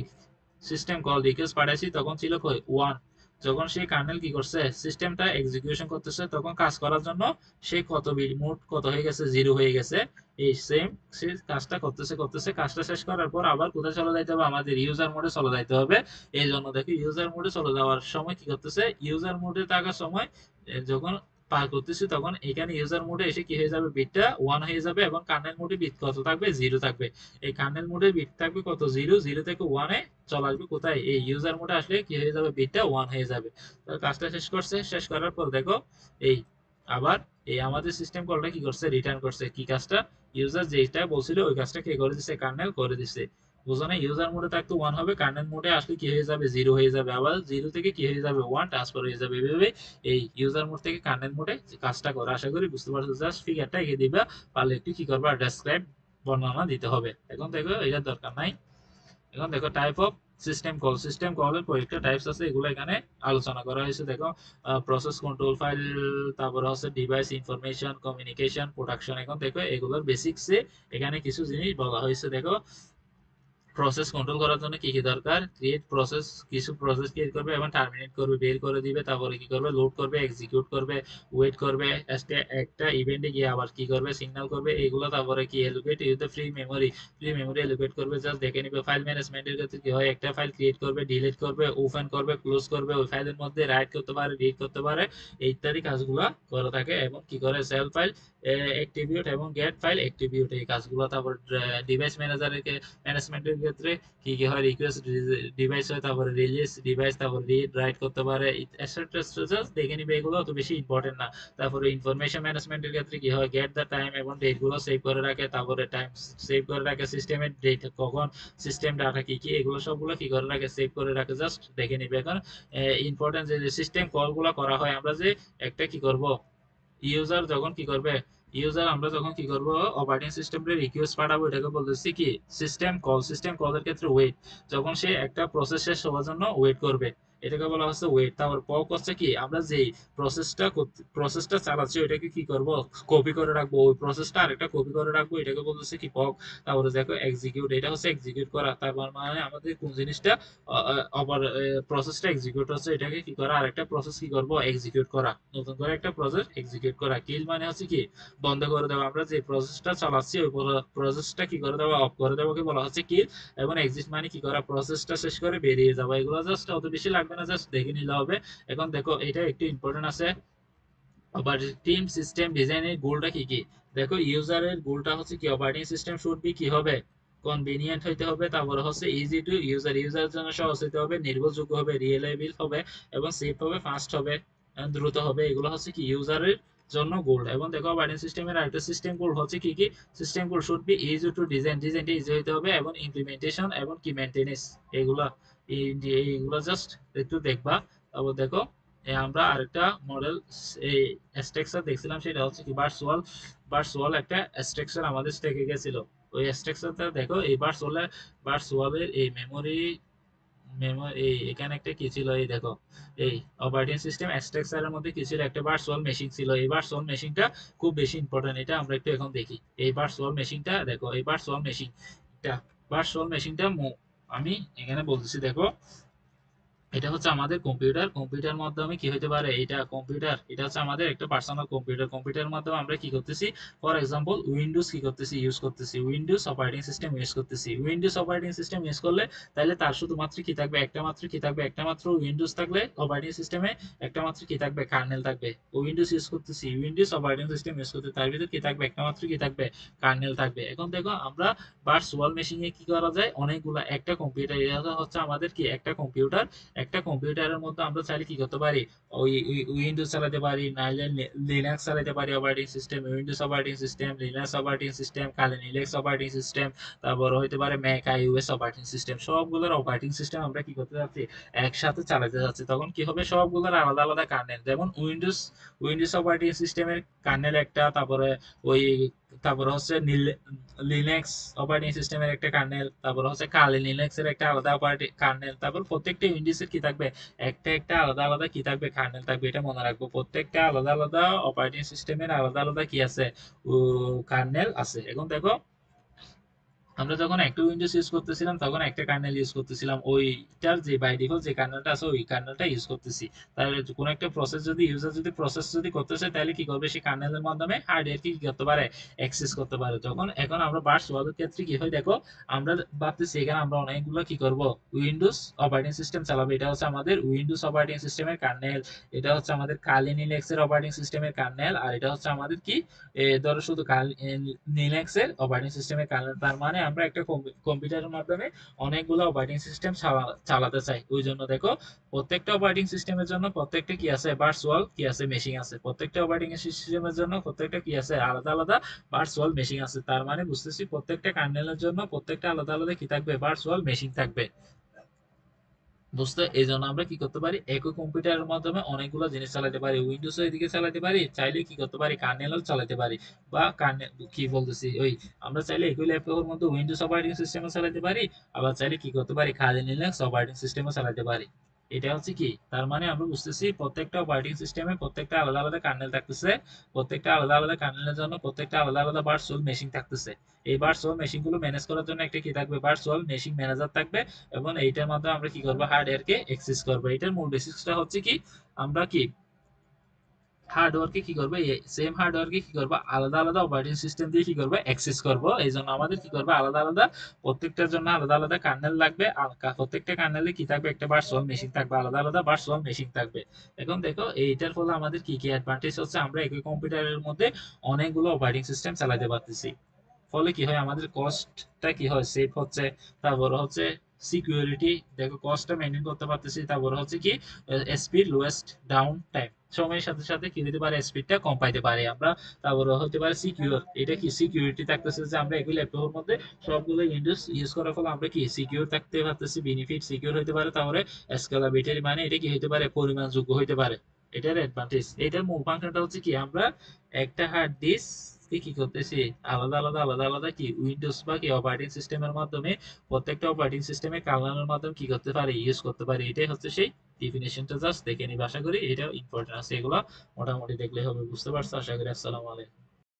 সিস্টেম কল রিকোয়েস্ট পাঠাইছি, তখন ছিল কই, 1। যখন সেই কার্নেল কি করছে, সিস্টেমটা এক্সিকিউশন করতেছে, তখন কাজ করার জন্য সে কত বিট, মোট কত হয়ে গেছে, 0 হয়ে গেছে। এই সেম সে কাজটা করতেছে করতেছে, কাজটা শেষ করার পর আবার কোথায় চলে যাইতে হবে, আমাদের ইউজার মোডে চলে যাইতে হবে। এই জন্য দেখো ইউজার মোডে চলে যাওয়ার সময় কি করতেছে, ইউজার মোডে থাকার সময় যখন পার করতেছি, তখন এখানে ইউজার মোডে এসে কি হয়ে যাবে, বিটটা 1 হয়ে যাবে এবং কার্নেল মোডে বিট কত থাকবে, 0 থাকবে। এই কার্নেল মোডে বিট থাকবে কত, 0, 0 থেকে 1 এ চলে আসবে কোথায়, এই ইউজার মোডে আসলে কি হয়ে যাবে, বিটটা 1 হয়ে যাবে। তো কাজটা শেষ করছে, শেষ করার পর দেখো এই আবার এই আমাদের সিস্টেম কলটা কি করছে, রিটার্ন করছে কি কাজটা, ইউজার যেটা বলছিল ওই কাজটা কে করে দিছে, কার্নেল করে দিছে। বুঝো না, ইউজার মোডে থাকতে 1 হবে, কার্নেল মোডে আসলে কি হয়ে যাবে, 0 হয়ে যাবে। আবার 0 থেকে কি হয়ে যাবে, 1 ট্রান্সফার হয়ে যাবে। এভাবে এই ইউজার মোড থেকে কার্নেল মোডে কাজটা করে। আশা করি বুঝতে পারছো, জাস্ট ফিগারটা এঁকে দিবা, পারলে একটু কি করবা, ডেসক্রাইব, বর্ণনা দিতে হবে। এখন দেখো এটা দরকার নাই। এখন দেখো type of system call, system কলের কয়েকটা টাইপস আছে, এগুলো এখানে আলোচনা করা হয়েছে। দেখো প্রসেস কন্ট্রোল ফাইল, তারপরে হচ্ছে ডিভাইস ইনফরমেশন, কমিউনিকেশন, প্রোডাকশন। এখন দেখো এগুলোর বেসিক্সে এখানে কিছু জিনিস বলা হয়েছে। দেখো প্রসেস কন্ট্রোল করার জন্য কি কি দরকার, ক্রিয়েট প্রসেস, কিছু প্রসেস ক্রিয়েট করবে এবং টার্মিনেট করবে, বের করে দিবে। তারপরে কি করবে, লোড করবে, এক্সিকিউট করবে, ওয়েট করবে, একটা ইভেন্টে গিয়ে আবার কি করবে, সিগন্যাল করবে, এগুলো। তারপরে কি allocate use the free memory, free memory allocate করবে, জাস্ট দেখে নিবে। ফাইল ম্যানেজমেন্টের ক্ষেত্রে কি হয়, একটা ফাইল ক্রিয়েট করবে, ডিলিট করবে, ওপেন করবে, ক্লোজ করবে, ওই ফাইলের মধ্যে রাইট করতে পারে, রিড করতে পারে, ইত্যাদি কাজগুলো করে থাকে। এবং কি করে, সেল ফাইল অ্যাট্রিবিউট এবং গেট ফাইল অ্যাট্রিবিউট, এই কাজগুলো। তারপর ডিভাইস ম্যানেজারের ম্যানেজমেন্টের ক্ষেত্রে কি কি হয়, রিকোয়েস্ট ডিভাইস হয়, তারপরে রিলিজ ডিভাইস, তারপর রিড রাইট করতে পারে, এটসেট্রা। জাস্ট দেখে নিবে, এগুলো অত বেশি ইম্পর্টেন্ট না। তারপরে ইনফরমেশন ম্যানেজমেন্টের ক্ষেত্রে কি হয়, গেট দ্য টাইম এবং ডেট গুলো সেভ করে রাখে, তারপরে টাইম সেভ করে রাখে, সিস্টেমের ডেট কখন, সিস্টেম ডাটা কি কি, এগুলো সবগুলো কি করে রাখে, সেভ করে রাখে। জাস্ট দেখে নিবে। এখন ইম্পর্টেন্ট যে সিস্টেম কল গুলো করা হয়, আমরা যে একটা কি করব, ইউজার যখন কি করবে, ইউজার আমরা যখন কি করব, অপারেটিং সিস্টেমের রিকোয়েস্ট পাঠাবো, এটাকে বলতেছি কি সিস্টেম কল। সিস্টেম কলের ক্ষেত্রে ওয়েট, যখন সে একটা প্রসেস শেষ হওয়ার জন্য ওয়েট করবে, এটাকে বলা হচ্ছে ওয়েট। তারপর পক হচ্ছে কি, আমরা যে প্রসেসটা চালাচ্ছি ওইটাকে কি করব, কপি করে রাখবো, ওই প্রসেসটা আরেকটা কপি করে রাখবো, এটাকে বলতেছে কি পক। তারপরে দেখো এক্সিকিউট, এটা হচ্ছে এক্সিকিউট করা। তারপর মানে আমাদের কোন জিনিসটা, আবার প্রসেসটা এক্সিকিউট হচ্ছে, এটাকে কি করা, আরেকটা প্রসেস কি করব, এক্সিকিউট করা, নতুন করে একটা প্রসেস এক্সিকিউট করা। কিল মানে হচ্ছে কি, বন্ধ করে দেওয়া। আমরা যে প্রসেসটা চালাচ্ছি ওই প্রসেসটা কি করে দেওয়া, অফ করে দেওয়াকে বলা হচ্ছে কিল। এবং এক্সিট মানে কি করা, প্রসেসটা শেষ করে বেরিয়ে যাওয়া। এগুলো জাস্ট অত বেশি লাগবে না, জাস্ট দেখে নিলে হবে। এখন দেখো এটা একটু ইম্পর্টেন্ট আছে, অপারেটিং সিস্টেম ডিজাইনের গোলটা কি কি। দেখো ইউজারের গোলটা হচ্ছে কি, অপারেটিং সিস্টেম শুড বি কি হবে, কনভিনিয়েন্ট হইতে হবে, তারপরে হচ্ছে ইজি টু ইউজার, ইউজারের জন্য সহজ হইতে হবে, নির্ভরযোগ্য হবে, রিলায়েবল হবে এবং সেফ হবে, ফাস্ট হবে, দ্রুত হবে। এগুলো হচ্ছে কি ইউজারের জন্য গোল। এবং দেখো অপারেটিং সিস্টেমের আরেকটা সিস্টেম গোল হচ্ছে কি কি, system goal should be easy to design, ডিজাইনটা ইজি হতে হবে, এবং ইমপ্লিমেন্টেশন এবং কি মেইনটেনেন্স, এগুলা এইগুলো জাস্ট একটু দেখবা। তারপর দেখো আমরা আরেকটা মডেল এই স্ট্রাকচার দেখছিলাম, সেটা হচ্ছে কি ভার্চুয়াল একটা স্ট্রাকচার আমাদের থেকে গেছিল। ওই স্ট্রাকচারটা দেখো এই ভার্চুয়ালের এই মেমোরি মেমোরি এই এখানে একটা কি ছিল, এই দেখো এই অপারেটিং সিস্টেম স্ট্রাকচারের মধ্যে কি ছিল, একটা ভার্চুয়াল মেশিন ছিল। এই ভার্চুয়াল মেশিনটা খুব বেশি ইম্পর্টেন্ট, এটা আমরা একটু এখন দেখি। এই ভার্চুয়াল মেশিনটা দেখো, এই ভার্চুয়াল মেশিনটা আমি এখানে বলতেছি দেখো, এটা হচ্ছে আমাদের কম্পিউটার। কম্পিউটার মাধ্যমে কি হতে পারে, এটা কম্পিউটার, এটা হচ্ছে আমাদের একটা পার্সোনাল কম্পিউটার। কম্পিউটারের মাধ্যমে আমরা কি করতেছি, ফর এক্সাম্পল উইন্ডোজ কি করতেছি, ইউজ করতেছি, উইন্ডোজ অপারেটিং সিস্টেম ইউজ করতেছি। উইন্ডোজ অপারেটিং সিস্টেম ইউজ করলে তাহলে তার শুধুমাত্র কি থাকবে, একটা মাত্র কি থাকবে, একটা মাত্র উইন্ডোজ থাকলে অপারেটিং সিস্টেমে একটা মাত্র কি থাকবে, কার্নেল থাকবে। উইন্ডোজ ইউজ করতেছি, উইন্ডোজ অপারেটিং সিস্টেম ইউজ করতে, তার ভিতর কি থাকবে, একটা মাত্র কি থাকবে, কার্নেল থাকবে। এখন দেখো আমরা ভার্চুয়াল মেশিনে কি করা যায়, অনেকগুলা, একটা কম্পিউটার, এটা হচ্ছে আমাদের কি একটা কম্পিউটার। একটা কম্পিউটারের মধ্যে আমরা চাইলে কি করতে পারি, ওই উইন্ডোজ চালাতে পারি, নাইলে লিনাক্স চালাতে পারি operating system, Windows operating system, Linux operating system, কালি লিনাক্স অপারেটিং সিস্টেম, তারপর হইতে পারে ম্যাক আইওএস অপারেটিং সিস্টেম। সবগুলোর অপারেটিং সিস্টেম আমরা কি করতে যাচ্ছি, একসাথে চালাতে যাচ্ছি। তখন কি হবে, সবগুলোর আলাদা আলাদা কার্নেল, যেমন উইন্ডোজ অপারেটিং সিস্টেমের কার্নেল একটা, তারপরে ওই তারপরে হচ্ছে লিনাক্স অপারেটিং সিস্টেমের একটা কার্নেল, তারপর হচ্ছে কালি লিনাক্স এর একটা আলাদা অপারেটিং কার্নেল, তারপর প্রত্যেকটা উইন্ডোজের কি থাকবে, একটা একটা আলাদা আলাদা কি থাকবে, কার্নেল থাকবে। এটা মনে রাখবো, প্রত্যেকটা আলাদা আলাদা অপারেটিং সিস্টেমের আলাদা আলাদা কি আছে, কার্নেল আছে। এখন দেখো আমরা যখন একটা উইন্ডোজ ইউজ করতেছিলাম তখন একটা কার্নেল ইউজ করতেছিলাম, ওইটার যে বাই ডিফল্ট যে কার্নেলটা আছে ওই কার্নেলটা ইউজ করতেছি। তাহলে কোন একটা প্রসেস যদি ইউজার যদি প্রসেস যদি করতে চায়, তাহলে কি করবে, সেই কার্নেলের মাধ্যমে হার্ডওয়্যার কি করতে পারে, অ্যাক্সেস করতে পারে। যখন এখন আমরা ভার্চুয়ালের ক্ষেত্রে কি হয় দেখো, আমরা ভাবতেছি এখানে আমরা অনেকগুলো কি করব, উইন্ডোজ অপারেটিং সিস্টেম চালাবো। এটা হচ্ছে আমাদের উইন্ডোজ অপারেটিং সিস্টেমের কার্নেল, এটা হচ্ছে আমাদের কালি লিনাক্স এর অপারেটিং সিস্টেমের কার্নেল, আর এটা হচ্ছে আমাদের কি, ধরো শুধু লিনাক্স এর অপারেটিং সিস্টেমের কার্নেল। তার মানে আমরা একটা কম্পিউটারের মাধ্যমে অনেকগুলো অপারেটিং সিস্টেম চালাতে চাই। ওই জন্য দেখো প্রত্যেকটা অপারেটিং সিস্টেমের জন্য প্রত্যেকটা কি আছে, ভার্চুয়াল কি আছে, মেশিন আছে। প্রত্যেকটা অপারেটিং সিস্টেমের জন্য প্রত্যেকটা কি আছে, আলাদা আলাদা ভার্চুয়াল মেশিন আছে। তার মানে বুঝতেছি প্রত্যেকটা কার্নেলের জন্য প্রত্যেকটা আলাদা আলাদা কি থাকবে, ভার্চুয়াল মেশিন থাকবে। বুঝতে এই জন্য আমরা কি করতে পারি, একই কম্পিউটারের মাধ্যমে অনেকগুলো জিনিস চালাতে পারি। উইন্ডোজ এদিকে চালাতে পারি, চাইলে কি করতে পারি, কার্নেলও চালাতে পারি। বা কার্নেল কি বলতেছি, ওই আমরা চাইলে একই ল্যাপটপের মধ্যে উইন্ডোজ অপারেটিং সিস্টেমও চালাতে পারি, আবার চাইলে কি করতে পারি, খালি লিনাক্স অপারেটিং সিস্টেমও চালাতে পারি। এটা হচ্ছে কি, তার মানে আমরা বুঝতেছি প্রত্যেকটা অপারেটিং সিস্টেমে প্রত্যেকটা আলাদা আলাদা কার্নেল থাকতেছে, প্রত্যেকটা আলাদা আলাদা কার্নেলের জন্য প্রত্যেকটা আলাদা আলাদা ভার্চুয়াল মেশিন থাকতেছে। এই ভার্চুয়াল মেশিন গুলো ম্যানেজ করার জন্য একটা কি থাকবে, ভার্চুয়াল মেশিন ম্যানেজার থাকবে। এবং এইটার মাধ্যমে আমরা কি করবো, হার্ডওয়্যারকে অ্যাক্সেস করবো। এটার মূল বেসিসটা হচ্ছে কি, আমরা কি হার্ডওয়্যারকে কি করবো, সেম হার্ডওয়্যারকে কি করবো, আলাদা আলাদা অপারেটিং সিস্টেম দিয়ে কি করবো, অ্যাক্সেস করবো। এই জন্য আমাদের কি করবো, আলাদা আলাদা প্রত্যেকটার জন্য আলাদা আলাদা কার্নেল লাগবে। আর প্রত্যেকটা কার্নেলে কি থাকবে, একটা ভার্চুয়াল মেশিন থাকবে, আলাদা আলাদা ভার্চুয়াল মেশিন থাকবে। এখন দেখো এইটার ফলে আমাদের কি কি অ্যাডভান্টেজ হচ্ছে, আমরা একই কম্পিউটারের মধ্যে অনেকগুলো অপারেটিং সিস্টেম চালাতে পারতেছি। ফলে কি হয়, আমাদের কস্টটা কি হয়, সেভ হচ্ছে। তারপর হচ্ছে সিকিউরিটি, দেখো কস্টটা মেনটেন করতে পারতেছি। তারপর হচ্ছে কি, স্পিড, লোয়েস্ট ডাউন টাইম, সময়ের সাথে সাথে কি হতে পারে, স্পিডটা কম পাইতে পারি আমরা। তারপর হতে পারে সিকিউর, এটা কি সিকিউরিটি থাকতেছে, যে আমরা একই ল্যাপটপের মধ্যে সবগুলো উইন্ডোজ ইউজ করার ফলে আমরা কি সিকিউর থাকতে পারতেছি, বেনিফিট সিকিউর হতে পারে। তারপরে স্কেলাবিলিটি, মানে এটা কি হতে পারে, পরিমাণযোগ্য হতে পারে। এটার অ্যাডভান্টেজ, এটার মূল ফাংশনটা হচ্ছে কি, আমরা একটা হার্ড ডিস্ক কি করতেছি, আলাদা আলাদা কি উইন্ডোজ বা কি অপারেটিং সিস্টেমের মাধ্যমে প্রত্যেকটা অপারেটিং সিস্টেমে কার্নেলের মাধ্যমে কি করতে পারি, ইউজ করতে পারি। এটাই হচ্ছে সেই ডিফিনিশনটা, জাস্ট দেখে নিব। আশা করি এটা ইম্পর্টেন্ট আছে, এগুলো মোটামুটি দেখলে হবে, বুঝতে পারছো আশা করি। আসসালামু আলাইকুম।